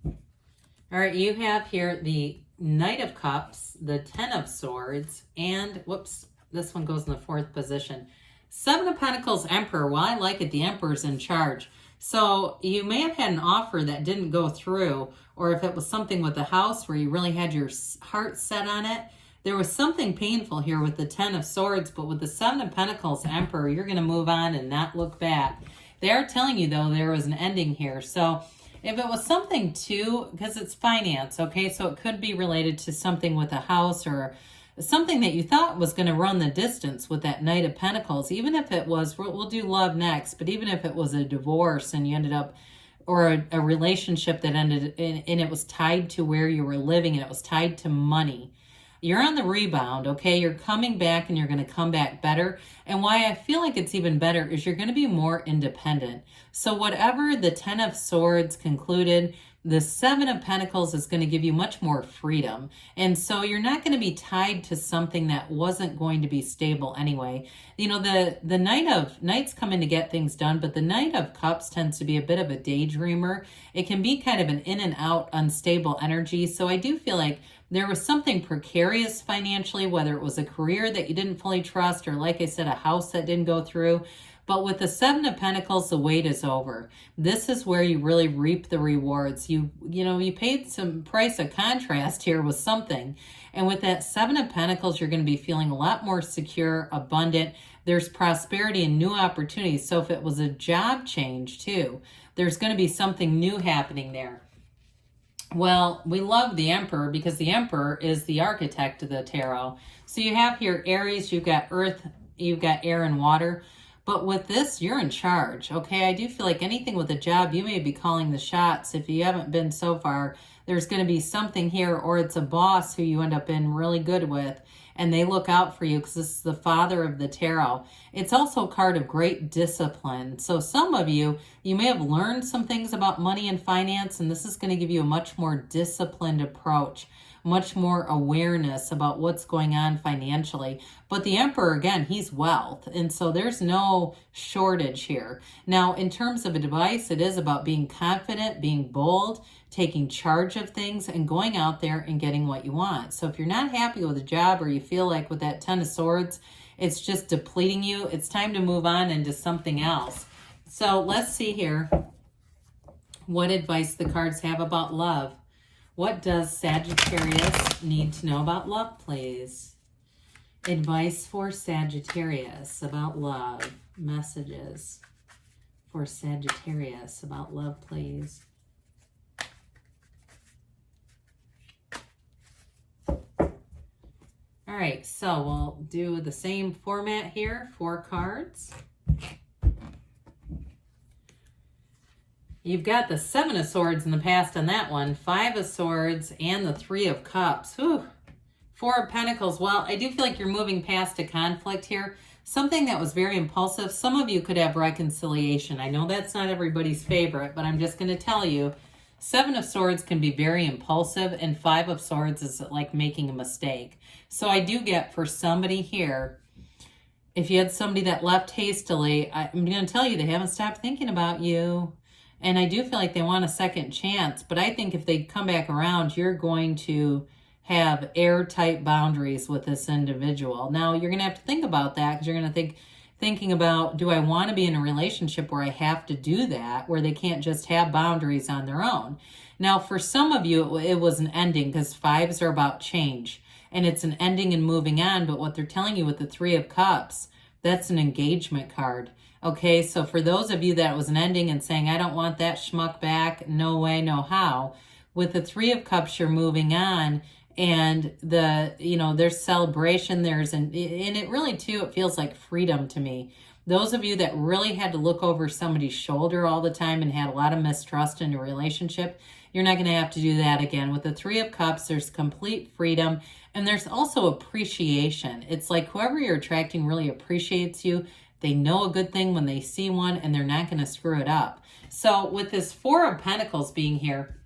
All right, you have here the Knight of Cups, the 10 of Swords, and whoops, this one goes in the 4th position. 7 of Pentacles, Emperor. Well, I like it. The Emperor's in charge. So you may have had an offer that didn't go through, or if it was something with the house where you really had your heart set on it, there was something painful here with the 10 of Swords, but with the 7 of Pentacles, Emperor, you're going to move on and not look back. They are telling you, though, there was an ending here. So if it was something too, because it's finance, okay, so it could be related to something with a house or something that you thought was going to run the distance with that Knight of Pentacles, even if it was, we'll do love next, but even if it was a divorce and you ended up, or a relationship that ended, and it was tied to where you were living and it was tied to money, you're on the rebound, okay? You're coming back and you're going to come back better. And why I feel like it's even better is you're going to be more independent. So whatever the 10 of Swords concluded, the 7 of Pentacles is going to give you much more freedom. And so you're not going to be tied to something that wasn't going to be stable anyway. You know, the Knights come in to get things done, but the Knight of Cups tends to be a bit of a daydreamer. It can be kind of an in and out, unstable energy. So I do feel like there was something precarious financially, whether it was a career that you didn't fully trust, or like I said, a house that didn't go through. But with the 7 of Pentacles, the wait is over. This is where you really reap the rewards. You paid some price of contrast here with something. And with that 7 of Pentacles, you're going to be feeling a lot more secure, abundant. There's prosperity and new opportunities. So if it was a job change too, there's going to be something new happening there. Well, we love the Emperor because the Emperor is the architect of the tarot. So you have here Aries, you've got Earth, you've got air and water. But with this, you're in charge, okay? I do feel like anything with a job, you may be calling the shots. If you haven't been so far, there's going to be something here, or it's a boss who you end up being really good with, and they look out for you because this is the father of the tarot. It's also a card of great discipline. So some of you, you may have learned some things about money and finance, and this is going to give you a much more disciplined approach, much more awareness about what's going on financially. But the Emperor, again, he's wealth. And so there's no shortage here. Now, in terms of advice, it is about being confident, being bold, taking charge of things, and going out there and getting what you want. So if you're not happy with a job, or you feel like with that 10 of Swords, it's just depleting you, it's time to move on into something else. So let's see here what advice the cards have about love. What does Sagittarius need to know about love, please? Advice for Sagittarius about love. Messages for Sagittarius about love, please. All right, so we'll do the same format here, 4 cards. You've got the 7 of Swords in the past on that one, 5 of Swords, and the 3 of Cups. Whew. 4 of Pentacles. Well, I do feel like you're moving past a conflict here. Something that was very impulsive. Some of you could have reconciliation. I know that's not everybody's favorite, but I'm just going to tell you, 7 of Swords can be very impulsive, and 5 of Swords is like making a mistake. So I do get for somebody here, if you had somebody that left hastily, I'm going to tell you they haven't stopped thinking about you. And I do feel like they want a second chance. But I think if they come back around, you're going to have airtight boundaries with this individual. Now, you're going to have to think about that, because you're going to thinking about, do I want to be in a relationship where I have to do that, where they can't just have boundaries on their own? Now, for some of you, it was an ending, because 5s are about change. and it's an ending and moving on. But what they're telling you with the Three of Cups, that's an engagement card. Okay, so for those of you that was an ending and saying, I don't want that schmuck back, no way, no how, with the Three of Cups, you're moving on, and there's celebration, and it really too, it feels like freedom to me. Those of you that really had to look over somebody's shoulder all the time and had a lot of mistrust in your relationship, you're not going to have to do that again. With the Three of Cups, there's complete freedom, and there's also appreciation. It's like whoever you're attracting really appreciates you. They know a good thing when they see one, and they're not going to screw it up. So with this Four of Pentacles being here,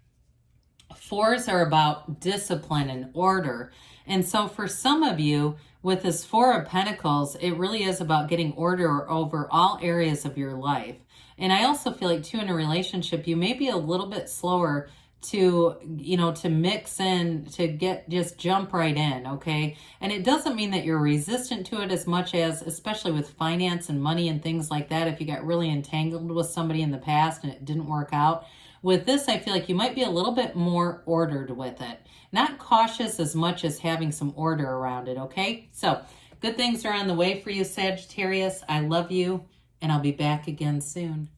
fours are about discipline and order. And so for some of you, with this Four of Pentacles, it really is about getting order over all areas of your life. And I also feel like, too, in a relationship, you may be a little bit slower to mix in, to just jump right in, okay? And it doesn't mean that you're resistant to it as much as, especially with finance and money and things like that, if you got really entangled with somebody in the past and it didn't work out. With this, I feel like you might be a little bit more ordered with it. Not cautious as much as having some order around it, okay? So, good things are on the way for you, Sagittarius. I love you, and I'll be back again soon.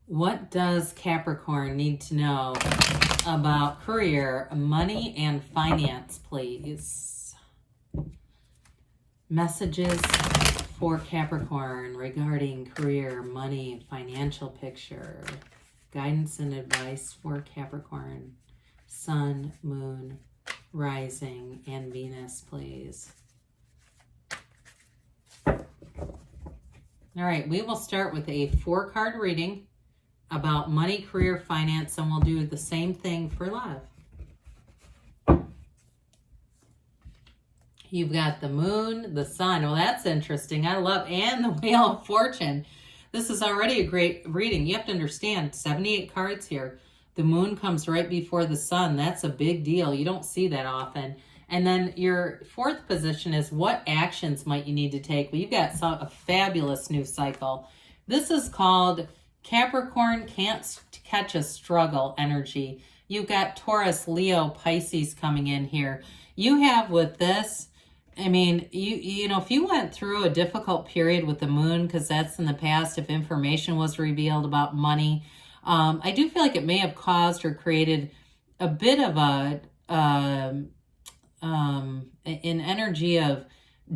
What does Capricorn need to know about career, money, and finance, please? Messages for Capricorn regarding career, money, financial picture. Guidance and advice for Capricorn. Sun, Moon, Rising, and Venus, please. All right, we will start with a 4-card reading about money, career, finance, and we'll do the same thing for love. You've got the Moon, the Sun. Well, that's interesting. I love, and the Wheel of Fortune. This is already a great reading. You have to understand, 78 cards here. The Moon comes right before the Sun. That's a big deal. You don't see that often. And then your 4th position is what actions might you need to take? Well, you've got a fabulous new cycle. This is called Capricorn Can't Catch a Struggle energy. You've got Taurus, Leo, Pisces coming in here. You have with this, I mean, you know, if you went through a difficult period with the Moon, because that's in the past, if information was revealed about money, I do feel like it may have caused or created a bit of an energy of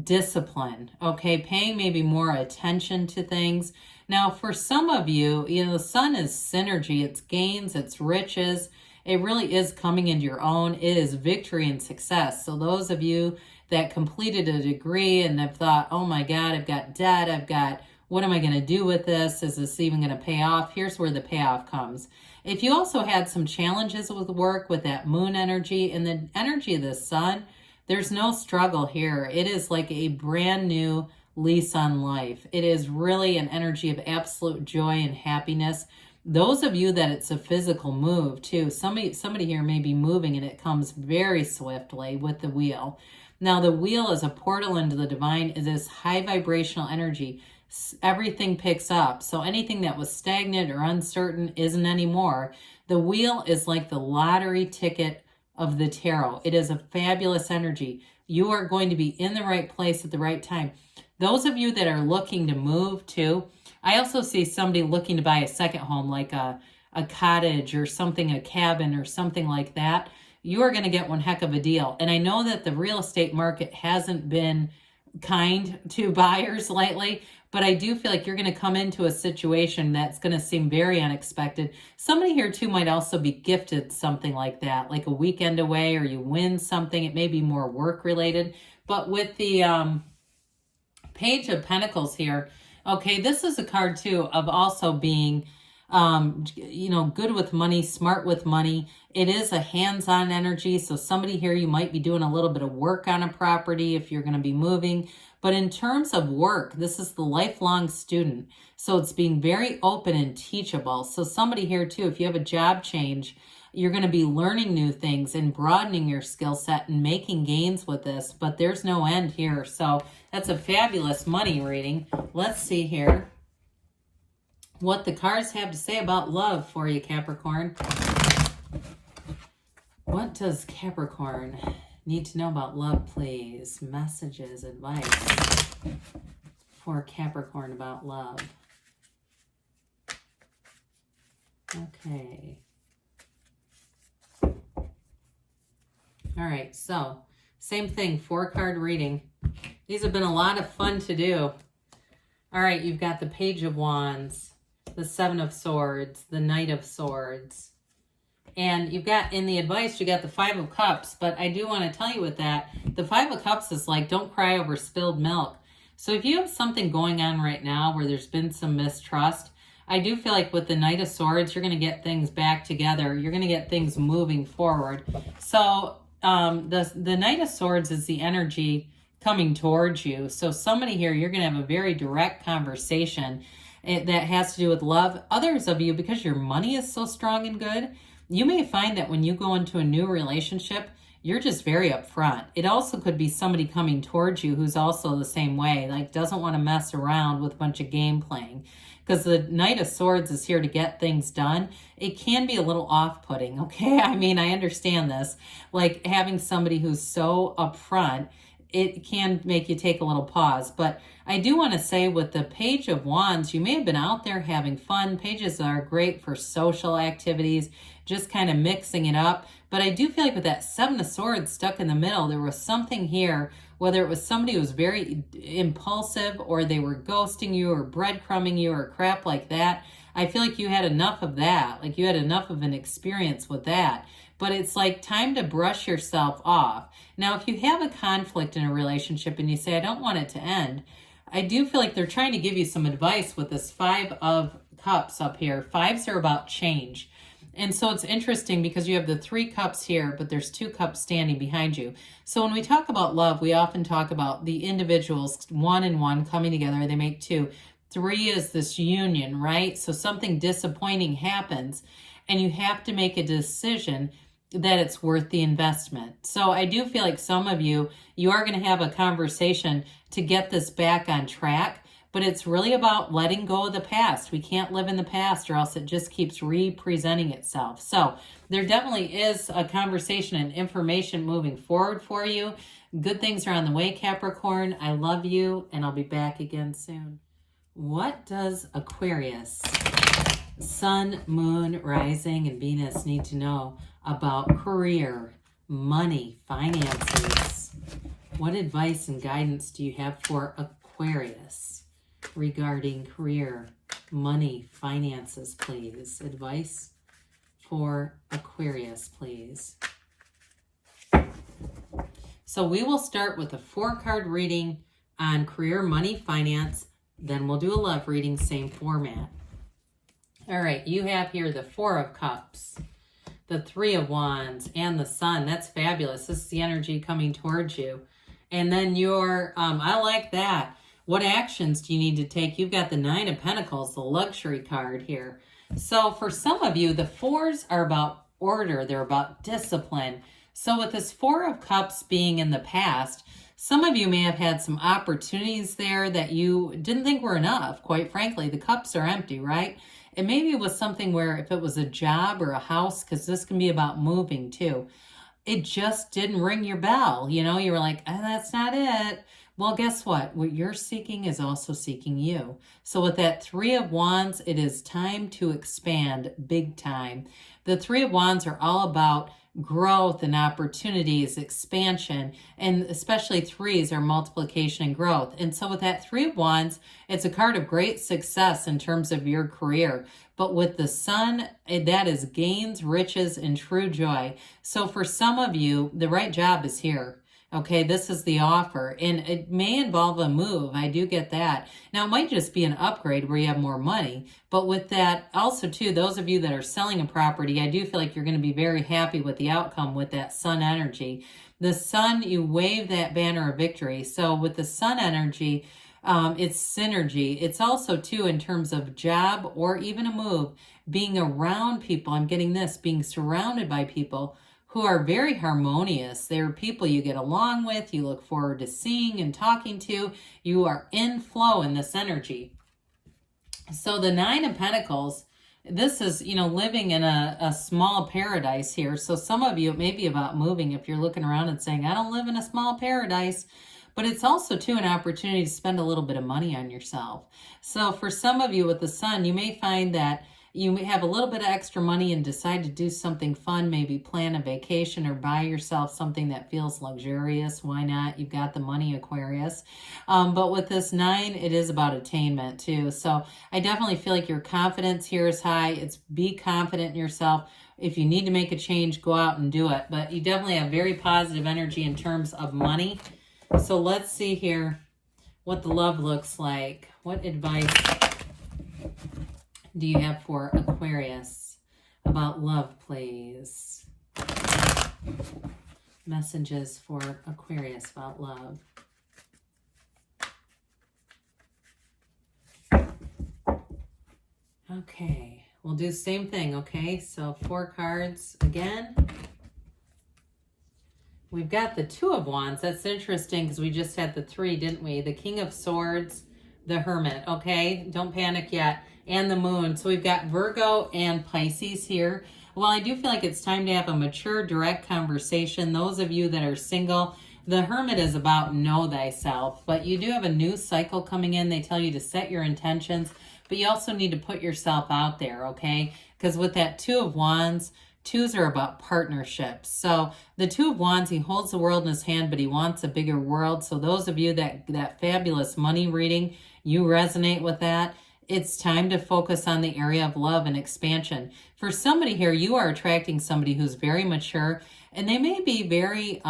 discipline, okay? Paying maybe more attention to things. Now, for some of you, the Sun is synergy. It's gains, it's riches. It really is coming into your own. It is victory and success. So those of you that completed a degree and have thought, oh my God, I've got debt, what am I going to do with this? Is this even going to pay off? Here's where the payoff comes. If you also had some challenges with work, with that Moon energy and the energy of the Sun, there's no struggle here. It is like a brand new lease on life. It is really an energy of absolute joy and happiness. Those of you that it's a physical move too, somebody here may be moving and it comes very swiftly with the wheel. Now the wheel is a portal into the divine. It is high vibrational energy. Everything picks up. So anything that was stagnant or uncertain isn't anymore. The wheel is like the lottery ticket of the tarot. It is a fabulous energy. You are going to be in the right place at the right time. Those of you that are looking to move too, I also see somebody looking to buy a second home, like a cottage or something, a cabin or something like that. You are going to get one heck of a deal. And I know that the real estate market hasn't been kind to buyers lately, but I do feel like you're going to come into a situation that's going to seem very unexpected. Somebody here too might also be gifted something like that, like a weekend away, or you win something. It may be more work related. But with the Page of Pentacles here, okay, this is a card too of also being good with money, smart with money. It is a hands-on energy. So somebody here, you might be doing a little bit of work on a property if you're going to be moving. But in terms of work, this is the lifelong student. So it's being very open and teachable. So somebody here too, if you have a job change, you're going to be learning new things and broadening your skill set and making gains with this. But there's no end here. So that's a fabulous money reading. Let's see here what the cards have to say about love for you, Capricorn. What does Capricorn need to know about love, please? Messages, advice for Capricorn about love. Okay. All right, so same thing, 4-card reading. These have been a lot of fun to do. All right, you've got the Page of Wands, the 7 of Swords, the Knight of Swords. And you've got, in the advice, you got the 5 of Cups. But I do want to tell you with that, the 5 of Cups is like, don't cry over spilled milk. So if you have something going on right now where there's been some mistrust, I do feel like with the Knight of Swords, you're going to get things back together. You're going to get things moving forward. So the Knight of Swords is the energy coming towards you. So somebody here, you're going to have a very direct conversation that has to do with love. Others of you, because your money is so strong and good, you may find that when you go into a new relationship, you're just very upfront. It also could be somebody coming towards you who's also the same way, like doesn't want to mess around with a bunch of game playing. Because the Knight of Swords is here to get things done. It can be a little off-putting, okay? I mean, I understand this. Like having somebody who's so upfront, it can make you take a little pause. But I do want to say with the Page of Wands, you may have been out there having fun. Pages are great for social activities, just kind of mixing it up. But I do feel like with that 7 of Swords stuck in the middle, there was something here, whether it was somebody who was very impulsive or they were ghosting you or breadcrumbing you or crap like that. I feel like you had enough of that. Like you had enough of an experience with that. But it's like time to brush yourself off. Now, if you have a conflict in a relationship and you say, I don't want it to end, I do feel like they're trying to give you some advice with this 5 of Cups up here. 5s are about change. And so it's interesting because you have the 3 cups here, but there's 2 cups standing behind you. So when we talk about love, we often talk about the individuals, 1 and 1 coming together, they make 2. 3 is this union, right? So something disappointing happens and you have to make a decision that it's worth the investment. So I do feel like some of you, you are going to have a conversation to get this back on track, but it's really about letting go of the past. We can't live in the past or else it just keeps re-presenting itself. So there definitely is a conversation and information moving forward for you. Good things are on the way, Capricorn. I love you, and I'll be back again soon. What does Aquarius, Sun, Moon, Rising, and Venus need to know about career, money, finances? What advice and guidance do you have for Aquarius regarding career, money, finances, please? Advice for Aquarius, please. So we will start with a 4-card reading on career, money, finance. Then we'll do a love reading, same format. All right, you have here the 4 of Cups, the 3 of Wands, and the Sun. That's fabulous. This is the energy coming towards you. And then your, I like that. What actions do you need to take? You've got the 9 of Pentacles, the luxury card here. So for some of you, the 4s are about order. They're about discipline. So with this 4 of Cups being in the past, some of you may have had some opportunities there that you didn't think were enough. Quite frankly, the cups are empty, right? And maybe it was something where if it was a job or a house, because this can be about moving too, it just didn't ring your bell. You know, you were like, oh, that's not it. Well, guess what? What you're seeking is also seeking you. So with that 3 of Wands, it is time to expand big time. The 3 of Wands are all about growth and opportunities, expansion, and especially 3s are multiplication and growth. And so with that 3 of Wands, it's a card of great success in terms of your career. But with the Sun, that is gains, riches, and true joy. So for some of you, the right job is here. Okay, this is the offer, and it may involve a move. I do get that. Now, it might just be an upgrade where you have more money, but with that, also too, those of you that are selling a property, I do feel like you're going to be very happy with the outcome with that Sun energy. The Sun, you wave that banner of victory. So with the Sun energy, it's synergy. It's also too in terms of job or even a move, being around people. I'm getting this, being surrounded by people who are very harmonious. They're people you get along with, you look forward to seeing and talking to. You are in flow in this energy. So the 9 of Pentacles, this is, you know, living in a small paradise here. So some of you, it may be about moving if you're looking around and saying, I don't live in a small paradise. But it's also, too, an opportunity to spend a little bit of money on yourself. So for some of you with the sun, you may find that you may have a little bit of extra money and decide to do something fun, maybe plan a vacation or buy yourself something that feels luxurious. Why not? You've got the money, Aquarius. But with this 9, it is about attainment too. So I definitely feel like your confidence here is high. It's be confident in yourself. If you need to make a change, go out and do it. But you definitely have very positive energy in terms of money. So let's see here what the love looks like. What advice do you have for Aquarius about love, please? Messages for Aquarius about love. Okay, we'll do the same thing, okay? So 4 cards again. We've got the 2 of Wands. That's interesting because we just had the 3, didn't we? The King of Swords, the Hermit, okay? Don't panic yet. And the Moon. So we've got Virgo and Pisces here. Well, I do feel like it's time to have a mature, direct conversation. Those of you that are single, the Hermit is about know thyself. But you do have a new cycle coming in. They tell you to set your intentions. But you also need to put yourself out there, okay? Because with that 2 of Wands, 2s are about partnerships. So the 2 of Wands, he holds the world in his hand, but he wants a bigger world. So those of you that fabulous money reading, you resonate with that. It's time to focus on the area of love and expansion. For somebody here, you are attracting somebody who's very mature, and they may be very,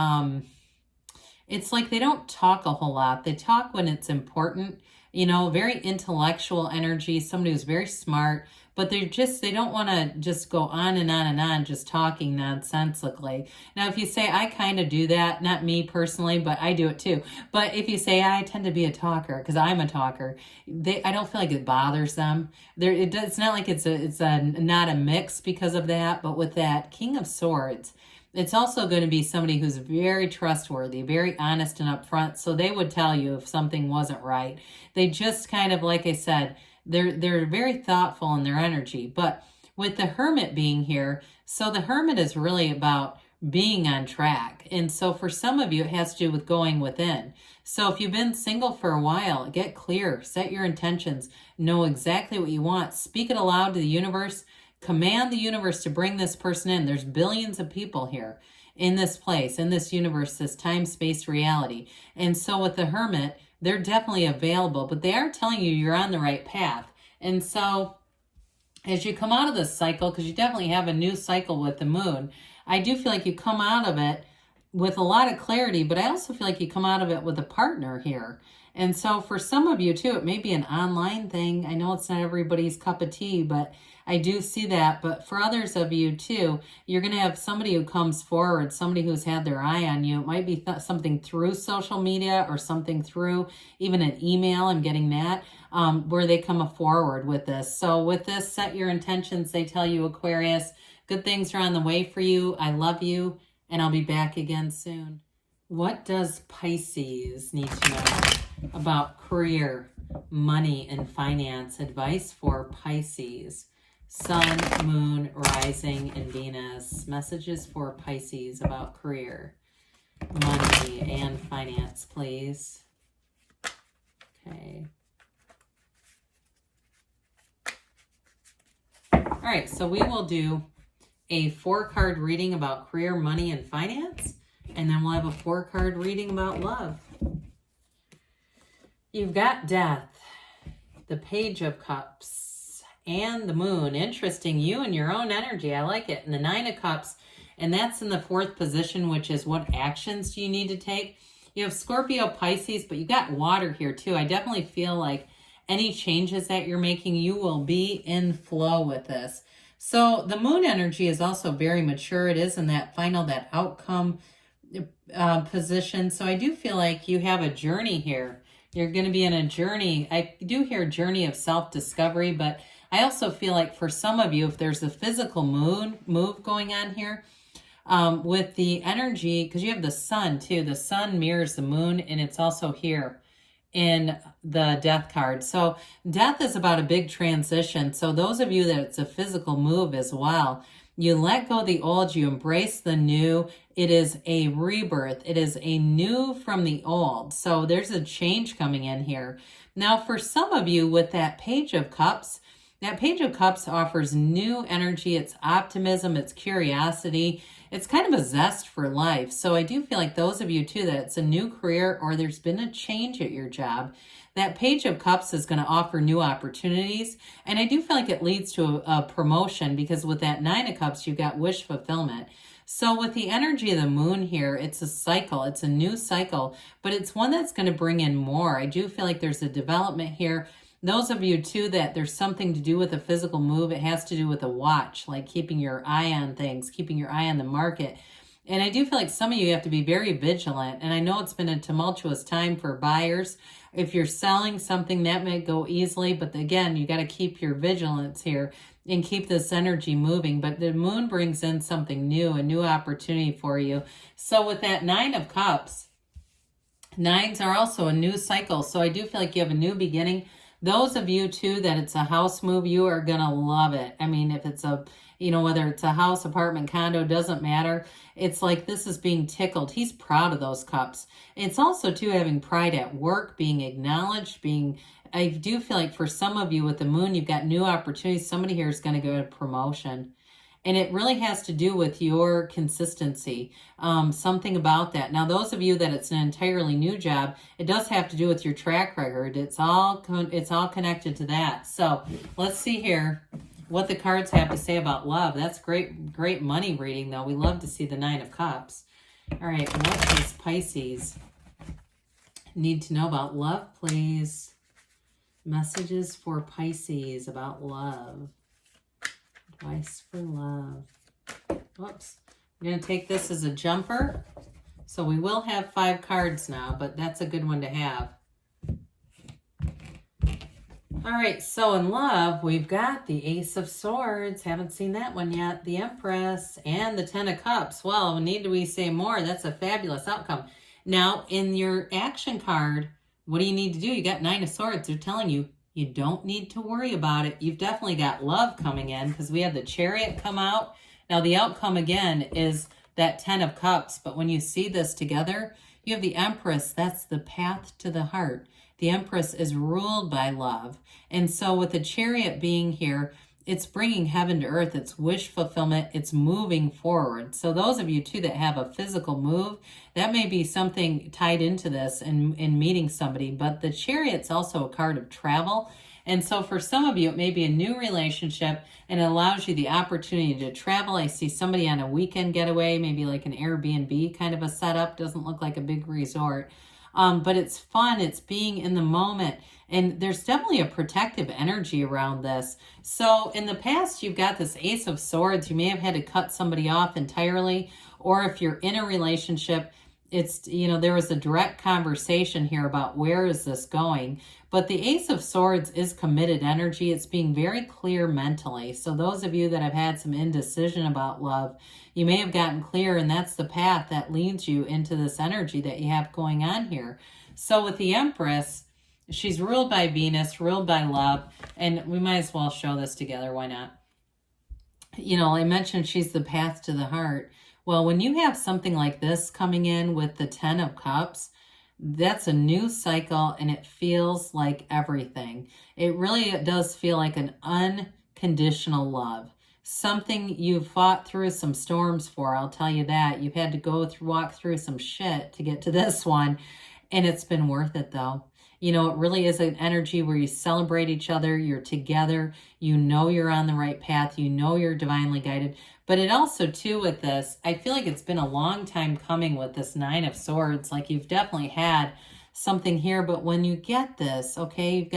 it's like they don't talk a whole lot. They talk when it's important, you know, very intellectual energy, somebody who's very smart, but they don't want to just go on and on and on, just talking nonsensically. Now, if you say, I kind of do that, not me personally, but I do it too. But if you say, I tend to be a talker, because I'm a talker, I don't feel like it bothers them. It's not like it's not a mix because of that, but with that King of Swords, it's also going to be somebody who's very trustworthy, very honest and upfront. So they would tell you if something wasn't right. They just kind of, like I said, they're very thoughtful in their energy. But with the Hermit being here, so the Hermit is really about being on track. And so for some of you, it has to do with going within. So if you've been single for a while, get clear, set your intentions, know exactly what you want, speak it aloud to the universe, command the universe to bring this person in. There's billions of people here in this place, in this universe, this time-space reality. And so with the Hermit, they're definitely available, but they are telling you you're on the right path. And so as you come out of this cycle, because you definitely have a new cycle with the Moon, I do feel like you come out of it with a lot of clarity, but I also feel like you come out of it with a partner here. And so for some of you too, it may be an online thing. I know it's not everybody's cup of tea, but I do see that. But for others of you too, you're going to have somebody who comes forward, somebody who's had their eye on you. It might be something through social media or something through even an email. I'm getting that, where they come forward with this. So with this, set your intentions. They tell you, Aquarius, good things are on the way for you. I love you, and I'll be back again soon. What does Pisces need to know about career, money, and finance? Advice for Pisces. Sun, Moon, Rising, and Venus. Messages for Pisces about career, money, and finance, please. Okay. All right, so we will do a 4-card reading about career, money, and finance, and then we'll have a 4-card reading about love. You've got Death, the Page of Cups, and the Moon. Interesting, you and your own energy. I like it. And the 9 of Cups, and that's in the 4th position, which is what actions do you need to take. You have Scorpio, Pisces, but you got water here too. I definitely feel like any changes that you're making, you will be in flow with this. So the Moon energy is also very mature. It is in that final, that outcome position. So I do feel like you have a journey here. You're going to be in a journey. I do hear journey of self-discovery, but I also feel like for some of you, if there's a physical move going on here, with the energy, because you have the sun too. The sun mirrors the Moon, and it's also here in the death card. So death is about a big transition. So those of you that it's a physical move as well, you let go of the old, you embrace the new. It is a rebirth. It is a new from the old. So there's a change coming in here. Now, for some of you with that Page of Cups, that Page of Cups offers new energy. It's optimism. It's curiosity. It's kind of a zest for life. So I do feel like those of you too, that it's a new career or there's been a change at your job. That Page of Cups is going to offer new opportunities. And I do feel like it leads to a promotion, because with that Nine of Cups, you've got wish fulfillment. So with the energy of the moon here, it's a cycle. It's a new cycle, but it's one that's going to bring in more. I do feel like there's a development here. Those of you too that there's something to do with a physical move, it has to do with a watch, like keeping your eye on things, keeping your eye on the market. And I do feel like some of you have to be very vigilant. And I know it's been a tumultuous time for buyers. If you're selling something, that may go easily. But again, you got to keep your vigilance here and keep this energy moving. But the moon brings in something new, a new opportunity for you. So with that Nine of Cups, nines are also a new cycle. So I do feel like you have a new beginning. Those of you too that it's a house move, you are going to love it. I mean, if it's a, whether it's a house, apartment, condo, doesn't matter. It's like this is being tickled. He's proud of those cups. It's also too having pride at work, being acknowledged, I do feel like for some of you with the moon, you've got new opportunities. Somebody here is going to go to promotion. And it really has to do with your consistency, something about that. Now, those of you that it's an entirely new job, it does have to do with your track record. It's all connected to that. So let's see here what the cards have to say about love. That's great money reading, though. We love to see the Nine of Cups. All right, what does Pisces need to know about love, please? Messages for Pisces about love. Advice for love. Whoops. I'm going to take this as a jumper. So we will have 5 cards now, but that's a good one to have. All right, so in love, we've got the Ace of Swords. Haven't seen that one yet. The Empress and the Ten of Cups. Well, need we say more? That's a fabulous outcome. Now, in your action card, what do you need to do? You got Nine of Swords. They're telling you, you don't need to worry about it. You've definitely got love coming in because we had the Chariot come out. Now, the outcome, again, is that Ten of Cups. But when you see this together, you have the Empress. That's the path to the heart. The Empress is ruled by love. And so with the Chariot being here, it's bringing heaven to earth. It's wish fulfillment. It's moving forward. So those of you, too, that have a physical move, that may be something tied into this in meeting somebody. But the Chariot's also a card of travel. And so for some of you, it may be a new relationship and it allows you the opportunity to travel. I see somebody on a weekend getaway, maybe like an Airbnb kind of a setup. Doesn't look like a big resort. But it's fun. It's being in the moment. And there's definitely a protective energy around this. So in the past, you've got this Ace of Swords. You may have had to cut somebody off entirely. Or if you're in a relationship, it's, there was a direct conversation here about where is this going. But the Ace of Swords is committed energy. It's being very clear mentally. So those of you that have had some indecision about love, you may have gotten clear, and that's the path that leads you into this energy that you have going on here. So with the Empress, she's ruled by Venus, ruled by love, and we might as well show this together. Why not? I mentioned she's the path to the heart. Well, when you have something like this coming in with the Ten of Cups, that's a new cycle, and it feels like everything. It really does feel like an unconditional love. Something you've fought through some storms for, I'll tell you that. You've had to walk through some shit to get to this one, and it's been worth it, though. It really is an energy where you celebrate each other, you're together, you're on the right path, you're divinely guided. But it also, too, with this, I feel like it's been a long time coming with this Nine of Swords. Like you've definitely had something here, but when you get this, okay,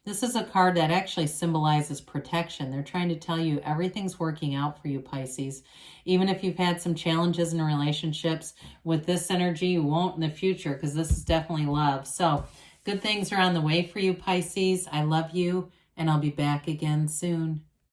this is a card that actually symbolizes protection. They're trying to tell you everything's working out for you, Pisces. Even if you've had some challenges in relationships, with this energy, you won't in the future because this is definitely love. So good things are on the way for you, Pisces. I love you, and I'll be back again soon.